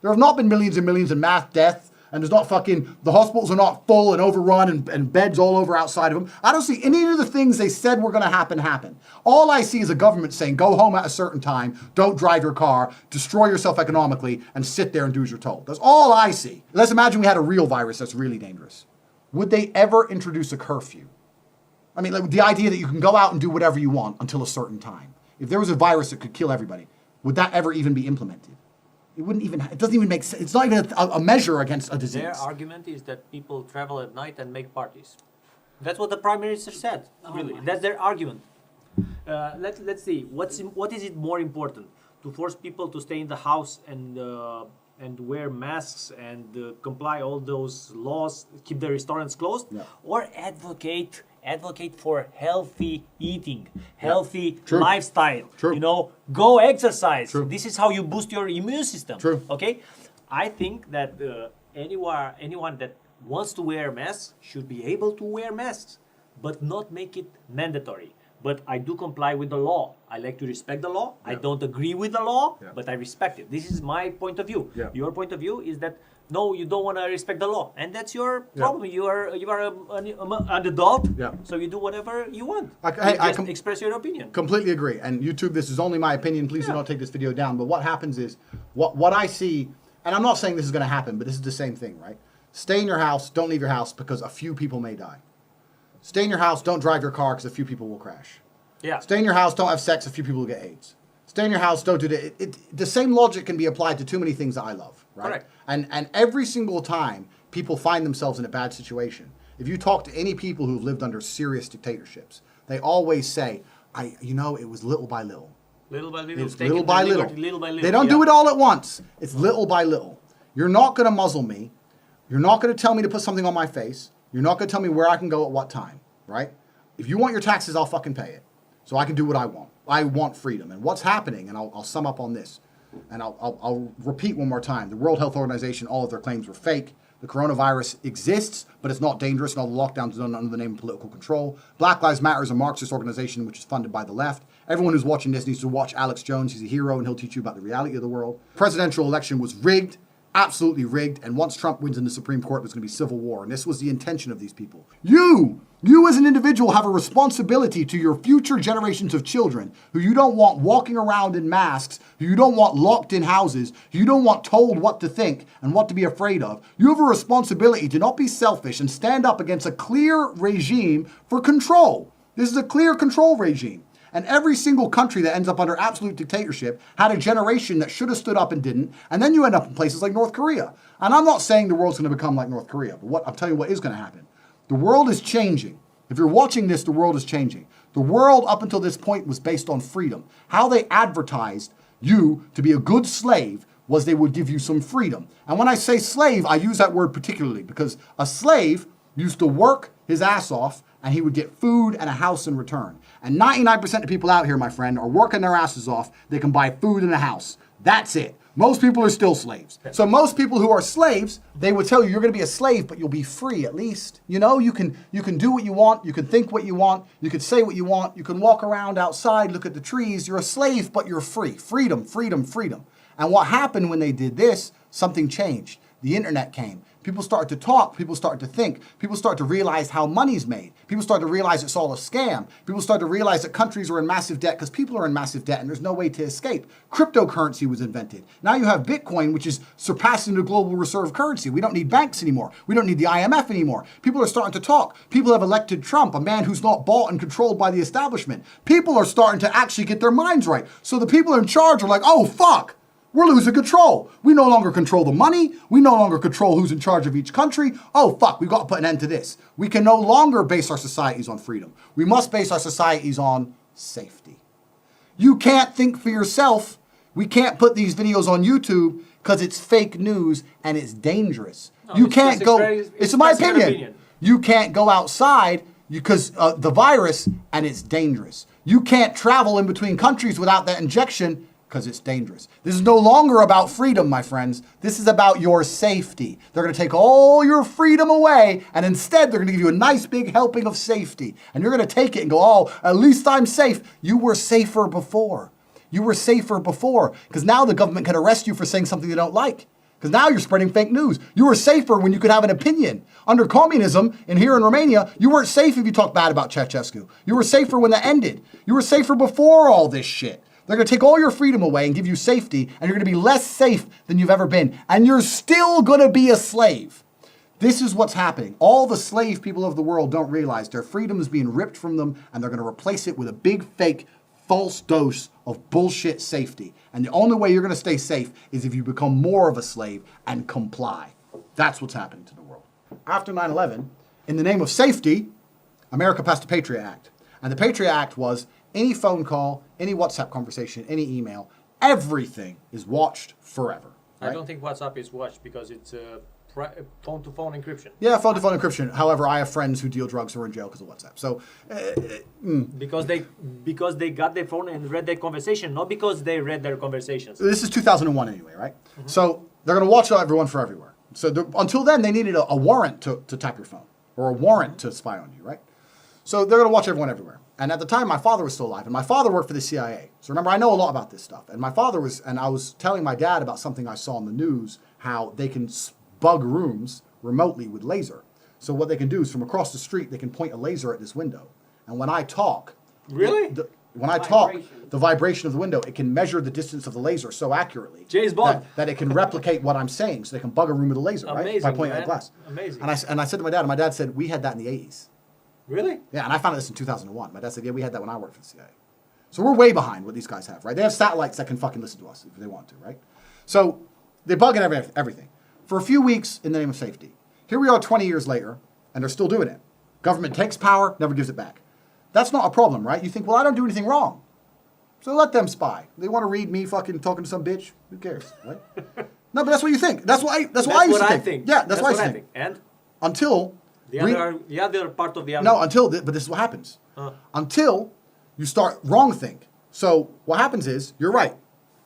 Speaker 2: There have not been millions and millions of mass deaths. And there's not the hospitals are not full and overrun and beds all over outside of them. I don't see any of the things they said were going to happen. All I see is a government saying, go home at a certain time, don't drive your car, destroy yourself economically, and sit there and do as you're told. That's all I see. Let's imagine we had a real virus that's really dangerous. Would they ever introduce a curfew? I mean, like the idea that you can go out and do whatever you want until a certain time. If there was a virus that could kill everybody, would that ever even be implemented? It doesn't even make sense. It's not even a measure against a disease.
Speaker 1: Their argument is that people travel at night and make parties. That's what the Prime Minister said, really. That's their argument. Let's see, what is it more important? To force people to stay in the house and wear masks and comply all those laws, keep the restaurants closed, or advocate for healthy eating, healthy lifestyle.
Speaker 2: True.
Speaker 1: You know, go exercise.
Speaker 2: True.
Speaker 1: This is how you boost your immune system.
Speaker 2: True.
Speaker 1: Okay, I think that anyone that wants to wear masks should be able to wear masks, but not make it mandatory. But I do comply with the law. I like to respect the law. I don't agree with the law, but I respect it. This is my point of view. Your point of view is that no, you don't want to respect the law, and that's your problem. You are an adult, so you do whatever you want. I express your opinion.
Speaker 2: Completely agree. And YouTube, this is only my opinion. Please do not take this video down. But what happens is, what I see, and I'm not saying this is going to happen, but this is the same thing, right? Stay in your house. Don't leave your house because a few people may die. Stay in your house, don't drive your car because a few people will crash. Stay in your house, don't have sex, a few people will get AIDS. Stay in your house, don't do that. The same logic can be applied to too many things that I love, right?
Speaker 1: Correct.
Speaker 2: And every single time people find themselves in a bad situation, if you talk to any people who've lived under serious dictatorships, they always say, it was little by little.
Speaker 1: Little by little.
Speaker 2: It's little by little.
Speaker 1: Little by little.
Speaker 2: They don't do it all at once. It's little by little. You're not going to muzzle me. You're not going to tell me to put something on my face. You're not going to tell me where I can go at what time, right? If you want your taxes, I'll fucking pay it. So I can do what I want. I want freedom. And what's happening, and I'll sum up on this, and I'll repeat one more time. The World Health Organization, all of their claims were fake. The coronavirus exists, but it's not dangerous, and all the lockdowns are done under the name of political control. Black Lives Matter is a Marxist organization which is funded by the left. Everyone who's watching this needs to watch Alex Jones. He's a hero, and he'll teach you about the reality of the world. The presidential election was rigged. Absolutely rigged, and once Trump wins in the Supreme Court, there's going to be civil war, and this was the intention of these people. You as an individual have a responsibility to your future generations of children who you don't want walking around in masks, who you don't want locked in houses, who you don't want told what to think and what to be afraid of. You have a responsibility to not be selfish and stand up against a clear regime for control. This is a clear control regime. And every single country that ends up under absolute dictatorship had a generation that should have stood up and didn't. And then you end up in places like North Korea. And I'm not saying the world's going to become like North Korea, but I'm telling you what is going to happen. The world is changing. If you're watching this, the world is changing. The world up until this point was based on freedom. How they advertised you to be a good slave was they would give you some freedom. And when I say slave, I use that word particularly because a slave used to work his ass off and he would get food and a house in return. And 99% of people out here, my friend, are working their asses off. They can buy food and a house. That's it. Most people are still slaves. So most people who are slaves, they would tell you you're going to be a slave, but you'll be free at least. You know, you can do what you want. You can think what you want. You can say what you want. You can walk around outside, look at the trees. You're a slave, but you're free. Freedom, freedom, freedom. And what happened when they did this, something changed. The internet came. People started to talk. People started to think. People started to realize how money's made. People started to realize it's all a scam. People started to realize that countries are in massive debt because people are in massive debt and there's no way to escape. Cryptocurrency was invented. Now you have Bitcoin, which is surpassing the global reserve currency. We don't need banks anymore. We don't need the IMF anymore. People are starting to talk. People have elected Trump, a man who's not bought and controlled by the establishment. People are starting to actually get their minds right. So the people in charge are like, oh, fuck. We're losing control. We no longer control the money. We no longer control who's in charge of each country. Oh, fuck, we've got to put an end to this. We can no longer base our societies on freedom. We must base our societies on safety. You can't think for yourself. We can't put these videos on YouTube because it's fake news and it's dangerous.
Speaker 1: No,
Speaker 2: you can't go, it's my opinion. You can't go outside because the virus and it's dangerous. You can't travel in between countries without that injection because it's dangerous. This is no longer about freedom, my friends. This is about your safety. They're going to take all your freedom away, and instead they're going to give you a nice big helping of safety. And you're going to take it and go, oh, at least I'm safe. You were safer before. You were safer before, because now the government can arrest you for saying something they don't like. Because now you're spreading fake news. You were safer when you could have an opinion. Under communism, and here in Romania, you weren't safe if you talked bad about Ceausescu. You were safer when that ended. You were safer before all this shit. They're going to take all your freedom away and give you safety, and you're going to be less safe than you've ever been. And you're still going to be a slave. This is what's happening. All the slave people of the world don't realize their freedom is being ripped from them, and they're going to replace it with a big, fake, false dose of bullshit safety. And the only way you're going to stay safe is if you become more of a slave and comply. That's what's happening to the world. After 9/11, in the name of safety, America passed the Patriot Act. And the Patriot Act was any phone call, any WhatsApp conversation, any email, everything is watched forever. Right?
Speaker 1: I don't think WhatsApp is watched because it's phone-to-phone encryption.
Speaker 2: Yeah, phone-to-phone encryption. However, I have friends who deal drugs who are in jail because of WhatsApp. So,
Speaker 1: because they got their phone and read their conversation, not because they read their conversations.
Speaker 2: This is 2001 anyway, right? Mm-hmm. So they're going to watch everyone for everywhere. So until then, they needed a warrant to tap your phone or a warrant to spy on you, right? So they're going to watch everyone everywhere. And at the time, my father was still alive, and my father worked for the CIA. So remember, I know a lot about this stuff. And I was telling my dad about something I saw on the news, how they can bug rooms remotely with laser. So what they can do is from across the street, they can point a laser at this window. And when I talk, the vibration of the window, it can measure the distance of the laser so accurately
Speaker 1: James Bond.
Speaker 2: that it can replicate what I'm saying. So they can bug a room with a laser, right? By pointing at glass.
Speaker 1: Amazing.
Speaker 2: And I said to my dad, and my dad said, we had that in the 80s.
Speaker 1: Really?
Speaker 2: Yeah, and I found out this in 2001. My dad said, yeah, we had that when I worked for the CIA. So we're way behind what these guys have, right? They have satellites that can fucking listen to us if they want to, right? So they bug at everything. For a few weeks in the name of safety. Here we are 20 years later, and they're still doing it. Government takes power, never gives it back. That's not a problem, right? You think, well, I don't do anything wrong. So let them spy. They want to read me fucking talking to some bitch. Who cares, right? No, but that's what you think. That's what I used to think. Yeah, that's what I think.
Speaker 1: And?
Speaker 2: Until...
Speaker 1: The other part of the other.
Speaker 2: No, but this is what happens. Until you start wrong think. So what happens is, you're right.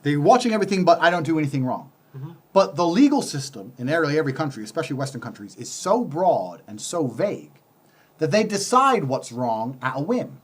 Speaker 2: They're watching everything, but I don't do anything wrong. Mm-hmm. But the legal system in nearly every country, especially Western countries, is so broad and so vague that they decide what's wrong at a whim.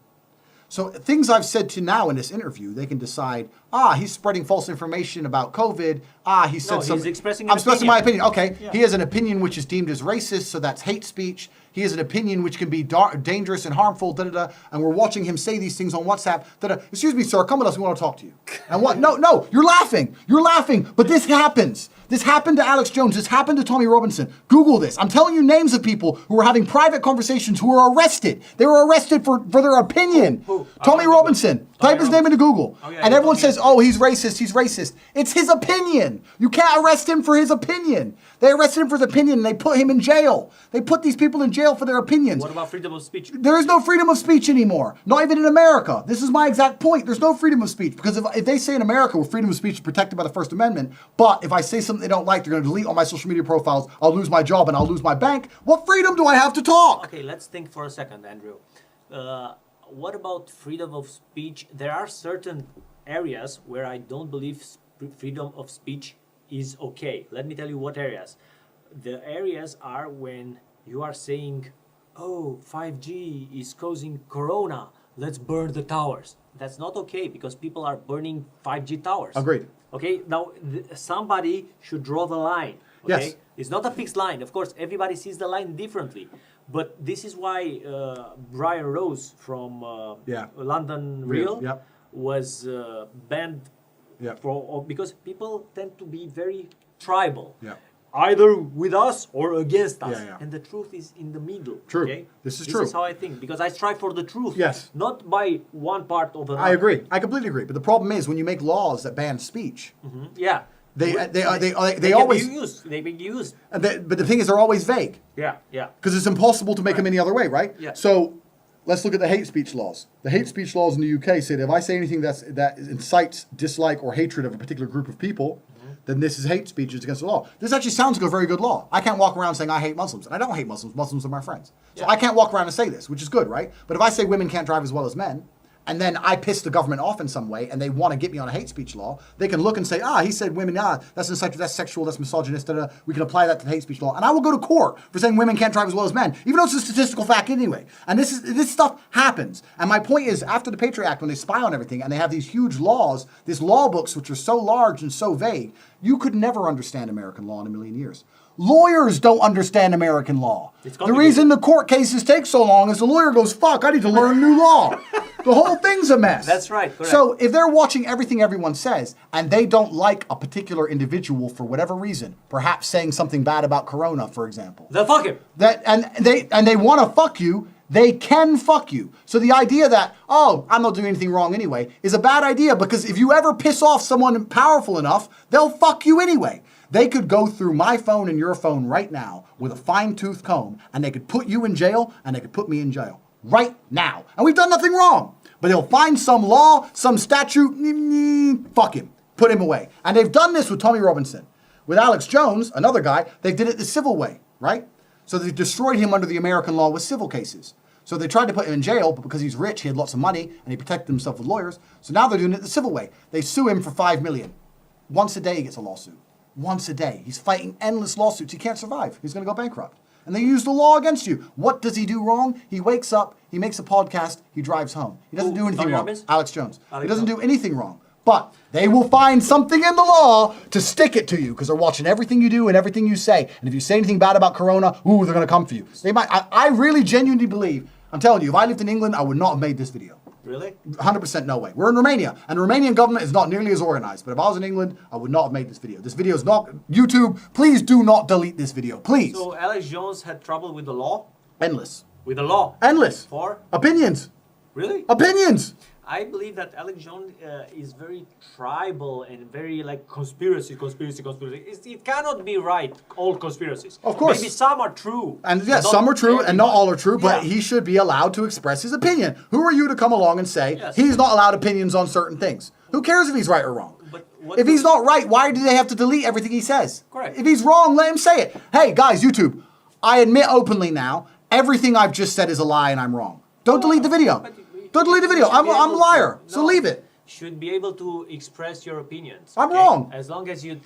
Speaker 2: So things I've said to now in this interview, they can decide, he's spreading false information about COVID. He said something.
Speaker 1: He's expressing
Speaker 2: I'm expressing my opinion. Okay, yeah. He has an opinion which is deemed as racist, so that's hate speech. He has an opinion which can be dangerous and harmful, and we're watching him say these things on WhatsApp. Excuse me, sir, come with us, we want to talk to you. And what? No, you're laughing. You're laughing, but this happens. This happened to Alex Jones. This happened to Tommy Robinson. Google this. I'm telling you names of people who were having private conversations who were arrested. They were arrested for their opinion. Who? Tommy Robinson. Type his name into Google. Oh, yeah, and everyone says, he's racist. It's his opinion. You can't arrest him for his opinion. They arrested him for his opinion and they put him in jail. They put these people in jail for their opinions.
Speaker 1: What about freedom of speech?
Speaker 2: There is no freedom of speech anymore. Not even in America. This is my exact point. There's no freedom of speech. Because if they say in America, well, freedom of speech is protected by the First Amendment, but if I say something they don't like, they're going to delete all my social media profiles, I'll lose my job and I'll lose my bank. What freedom do I have to talk?
Speaker 1: Okay, let's think for a second, Andrew. What about freedom of speech? There are certain areas where I don't believe freedom of speech is okay. Let me tell you what areas. The areas are when you are saying, 5G is causing corona, let's burn the towers. That's not okay because people are burning 5G towers.
Speaker 2: Agreed.
Speaker 1: Okay, now somebody should draw the line. Okay?
Speaker 2: Yes.
Speaker 1: It's not a fixed line. Of course, everybody sees the line differently. But this is why Brian Rose from London Real was banned because people tend to be very tribal.
Speaker 2: Yeah.
Speaker 1: Either with us or against us.
Speaker 2: Yeah.
Speaker 1: And the truth is in the middle.
Speaker 2: True.
Speaker 1: Okay?
Speaker 2: This is true.
Speaker 1: This is how I think. Because I strive for the truth.
Speaker 2: Yes.
Speaker 1: Not by one part of another.
Speaker 2: I agree. I completely agree. But the problem is when you make laws that ban speech,
Speaker 1: Yeah.
Speaker 2: they
Speaker 1: They
Speaker 2: always
Speaker 1: can be used. They be used.
Speaker 2: but the thing is they're always vague
Speaker 1: Yeah.
Speaker 2: because it's impossible to make them any other way, right?
Speaker 1: Yeah.
Speaker 2: So let's look at the hate speech laws. The hate speech laws in the UK say that if I say anything that incites dislike or hatred of a particular group of people, then this is hate speech. It's against the law. This actually sounds like a very good law. I can't walk around saying I hate Muslims. And I don't hate Muslims. Muslims are my friends. So I can't walk around and say this, which is good, right? But if I say women can't drive as well as men, and then I piss the government off in some way, and they want to get me on a hate speech law, they can look and say, he said women, that's sexual, that's misogynist, we can apply that to the hate speech law. And I will go to court for saying women can't drive as well as men, even though it's a statistical fact anyway. And this stuff happens. And my point is, after the Patriot Act, when they spy on everything, and they have these huge laws, these law books, which are so large and so vague, you could never understand American law in a million years. Lawyers don't understand American law. The reason the court cases take so long is the lawyer goes, fuck, I need to learn new law. The whole thing's a mess.
Speaker 1: That's right. Correct.
Speaker 2: So if they're watching everything everyone says and they don't like a particular individual for whatever reason, perhaps saying something bad about Corona, for example.
Speaker 1: They'll fuck him.
Speaker 2: And they want to fuck you, they can fuck you. So the idea that, I'm not doing anything wrong anyway, is a bad idea because if you ever piss off someone powerful enough, they'll fuck you anyway. They could go through my phone and your phone right now with a fine-tooth comb, and they could put you in jail, and they could put me in jail. Right now. And we've done nothing wrong. But they'll find some law, some statute, fuck him. Put him away. And they've done this with Tommy Robinson. With Alex Jones, another guy, they did it the civil way, right? So they destroyed him under the American law with civil cases. So they tried to put him in jail, but because he's rich, he had lots of money, and he protected himself with lawyers. So now they're doing it the civil way. They sue him for $5 million. Once a day he gets a lawsuit. Once a day. He's fighting endless lawsuits. He can't survive. He's going to go bankrupt. And they use the law against you. What does he do wrong? He wakes up, he makes a podcast, he drives home. He doesn't do anything wrong. Alex Jones. He doesn't do anything wrong. But they will find something in the law to stick it to you because they're watching everything you do and everything you say. And if you say anything bad about Corona, they're going to come for you. They might. I really genuinely believe, I'm telling you, if I lived in England, I would not have made this video.
Speaker 1: Really?
Speaker 2: 100% no way. We're in Romania, and the Romanian government is not nearly as organized. But if I was in England, I would not have made this video. This video is not... YouTube, please do not delete this video. Please.
Speaker 1: So Alex Jones had trouble with the law?
Speaker 2: Endless.
Speaker 1: With the law?
Speaker 2: Endless.
Speaker 1: For?
Speaker 2: Opinions.
Speaker 1: Really?
Speaker 2: Opinions.
Speaker 1: I believe that Alex Jones is very tribal and very like conspiracy. It cannot be right, all conspiracies.
Speaker 2: Of course.
Speaker 1: Maybe some are true.
Speaker 2: And yes, some are true and not all are true, but he should be allowed to express his opinion. Who are you to come along and say he's not allowed opinions on certain things? Who cares if he's right or wrong? If he's not right, why do they have to delete everything he says?
Speaker 1: Correct.
Speaker 2: If he's wrong, let him say it. Hey, guys, YouTube, I admit openly now, everything I've just said is a lie and I'm wrong. Don't delete the video. Don't delete the video. I'm a liar. So leave it.
Speaker 1: Should be able to express your opinions.
Speaker 2: I'm wrong.
Speaker 1: As long as you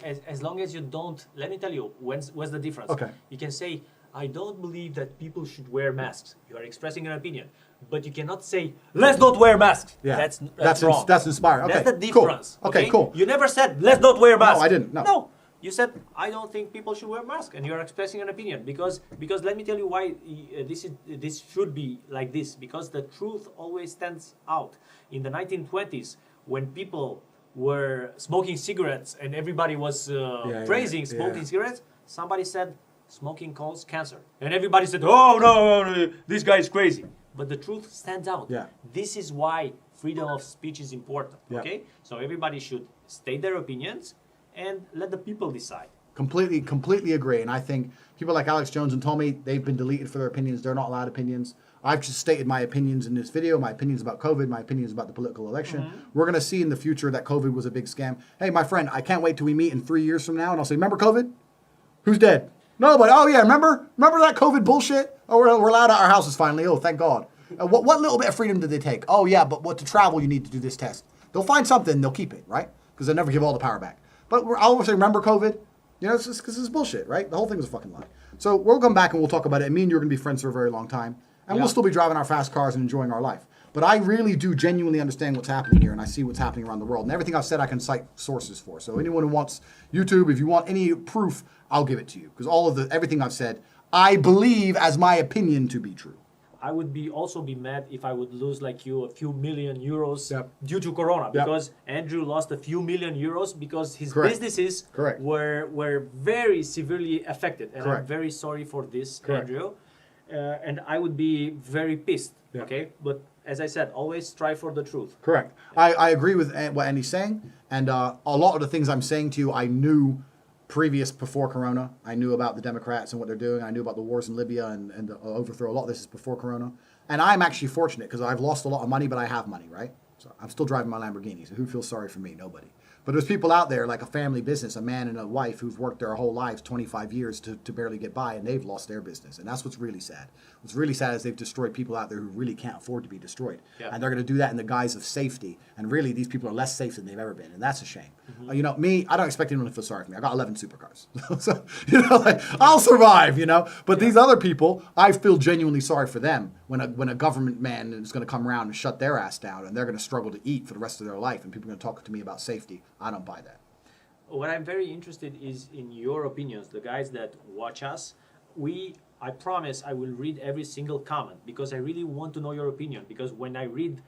Speaker 1: don't. Let me tell you. What's the difference?
Speaker 2: Okay.
Speaker 1: You can say, I don't believe that people should wear masks. You are expressing an opinion, but you cannot say, let's not wear masks.
Speaker 2: Yeah.
Speaker 1: That's wrong.
Speaker 2: That's inspiring. Okay.
Speaker 1: That's the difference.
Speaker 2: Cool. Okay. Cool.
Speaker 1: You never said, let's not wear masks.
Speaker 2: No, I didn't. No.
Speaker 1: You said, I don't think people should wear masks, and you are expressing an opinion because let me tell you why this should be like this, because the truth always stands out. In the 1920s, when people were smoking cigarettes and everybody was praising smoking cigarettes, somebody said smoking causes cancer, and everybody said, oh no, this guy is crazy. But the truth stands out.
Speaker 2: Yeah.
Speaker 1: This is why freedom of speech is important.
Speaker 2: Yeah.
Speaker 1: Okay, so everybody should state their opinions and let the people decide.
Speaker 2: Completely agree. And I think people like Alex Jones and Tommy, they've been deleted for their opinions. They're not allowed opinions. I've just stated my opinions in this video, my opinions about COVID, my opinions about the political election. Mm-hmm. We're going to see in the future that COVID was a big scam. Hey, my friend, I can't wait till we meet in 3 years from now and I'll say, remember COVID? Who's dead? Nobody. Oh, yeah, remember that COVID bullshit? Oh, we're allowed out our houses finally. Oh, thank God. What little bit of freedom did they take? Oh, yeah, but to travel, you need to do this test. They'll find something, they'll keep it, right? Because they'll never give all the power back. But I'll always say, remember COVID? You know, it's just because it's bullshit, right? The whole thing was a fucking lie. So we'll come back and we'll talk about it. And me and you are going to be friends for a very long time. And we'll still be driving our fast cars and enjoying our life. But I really do genuinely understand what's happening here, and I see what's happening around the world. And everything I've said, I can cite sources for. So anyone who wants YouTube, if you want any proof, I'll give it to you. Because everything I've said, I believe as my opinion to be true.
Speaker 1: I would also be mad if I would lose like you a few million euros due to Corona, because Andrew lost a few million euros because his businesses were very severely affected, and I'm very sorry for this, Andrew. And I would be very pissed. Okay, but as I said, always strive for the truth.
Speaker 2: Correct. I agree with what Andy's saying, and a lot of the things I'm saying to you, I knew before Corona. I knew about the Democrats and what they're doing. I knew about the wars in Libya and the overthrow. A lot of this is before Corona. And I'm actually fortunate because I've lost a lot of money, but I have money, right? So I'm still driving my Lamborghini. So who feels sorry for me? Nobody. But there's people out there, like a family business, a man and a wife who've worked their whole lives, 25 years, to barely get by, and they've lost their business. And that's what's really sad. What's really sad is they've destroyed people out there who really can't afford to be destroyed. Yeah. And they're going to do that in the guise of safety. And really, these people are less safe than they've ever been. And that's a shame. You know, me, I don't expect anyone to feel sorry for me. I got 11 supercars. So, you know, like, I'll survive, you know. But these other people, I feel genuinely sorry for them when a government man is going to come around and shut their ass down, and they're going to struggle to eat for the rest of their life, and people are going to talk to me about safety. I don't buy that.
Speaker 1: What I'm very interested is in your opinions, the guys that watch us. I promise I will read every single comment because I really want to know your opinion, because when I read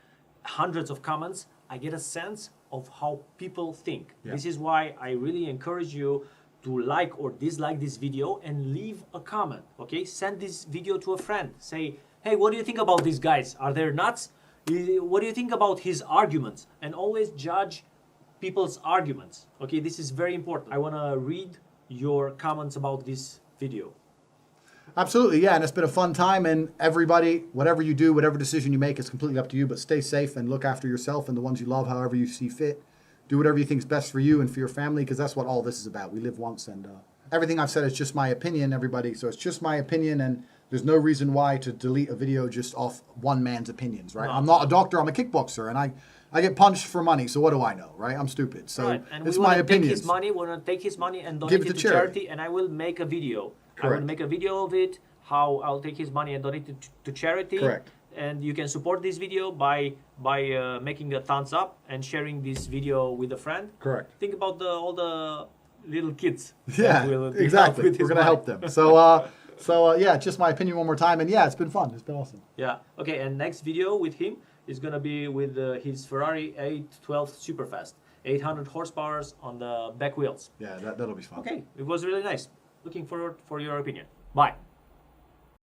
Speaker 1: hundreds of comments, I get a sense of how people think. Yeah. This is why I really encourage you to like or dislike this video and leave a comment, okay? Send this video to a friend. Say, hey, what do you think about these guys? Are they nuts? What do you think about his arguments? And always judge people's arguments, okay? This is very important. I want to read your comments about this video.
Speaker 2: Absolutely, yeah, and it's been a fun time, and everybody, whatever you do, whatever decision you make, is completely up to you, but stay safe and look after yourself and the ones you love however you see fit. Do whatever you think is best for you and for your family, because that's what all this is about. We live once, and everything I've said is just my opinion, everybody, so it's just my opinion, and there's no reason why to delete a video just off one man's opinions, right? No. I'm not a doctor, I'm a kickboxer, and I get punched for money, so what do I know, right? I'm stupid, so it's my opinion.
Speaker 1: We want to take his money and donate it to charity, and I will make a video. Correct. I will make a video of it, how I'll take his money and donate it to charity. Correct. And you can support this video by making a thumbs up and sharing this video with a friend. Correct. Think about all the little kids.
Speaker 2: Yeah, exactly. We're going to help them. So, yeah, just my opinion one more time. And yeah, it's been fun. It's been awesome.
Speaker 1: Yeah. Okay, and next video with him is going to be with his Ferrari 812 Superfast. 800 horsepower on the back wheels.
Speaker 2: Yeah, that'll be fun.
Speaker 1: Okay, it was really nice. Looking forward for your opinion. Bye.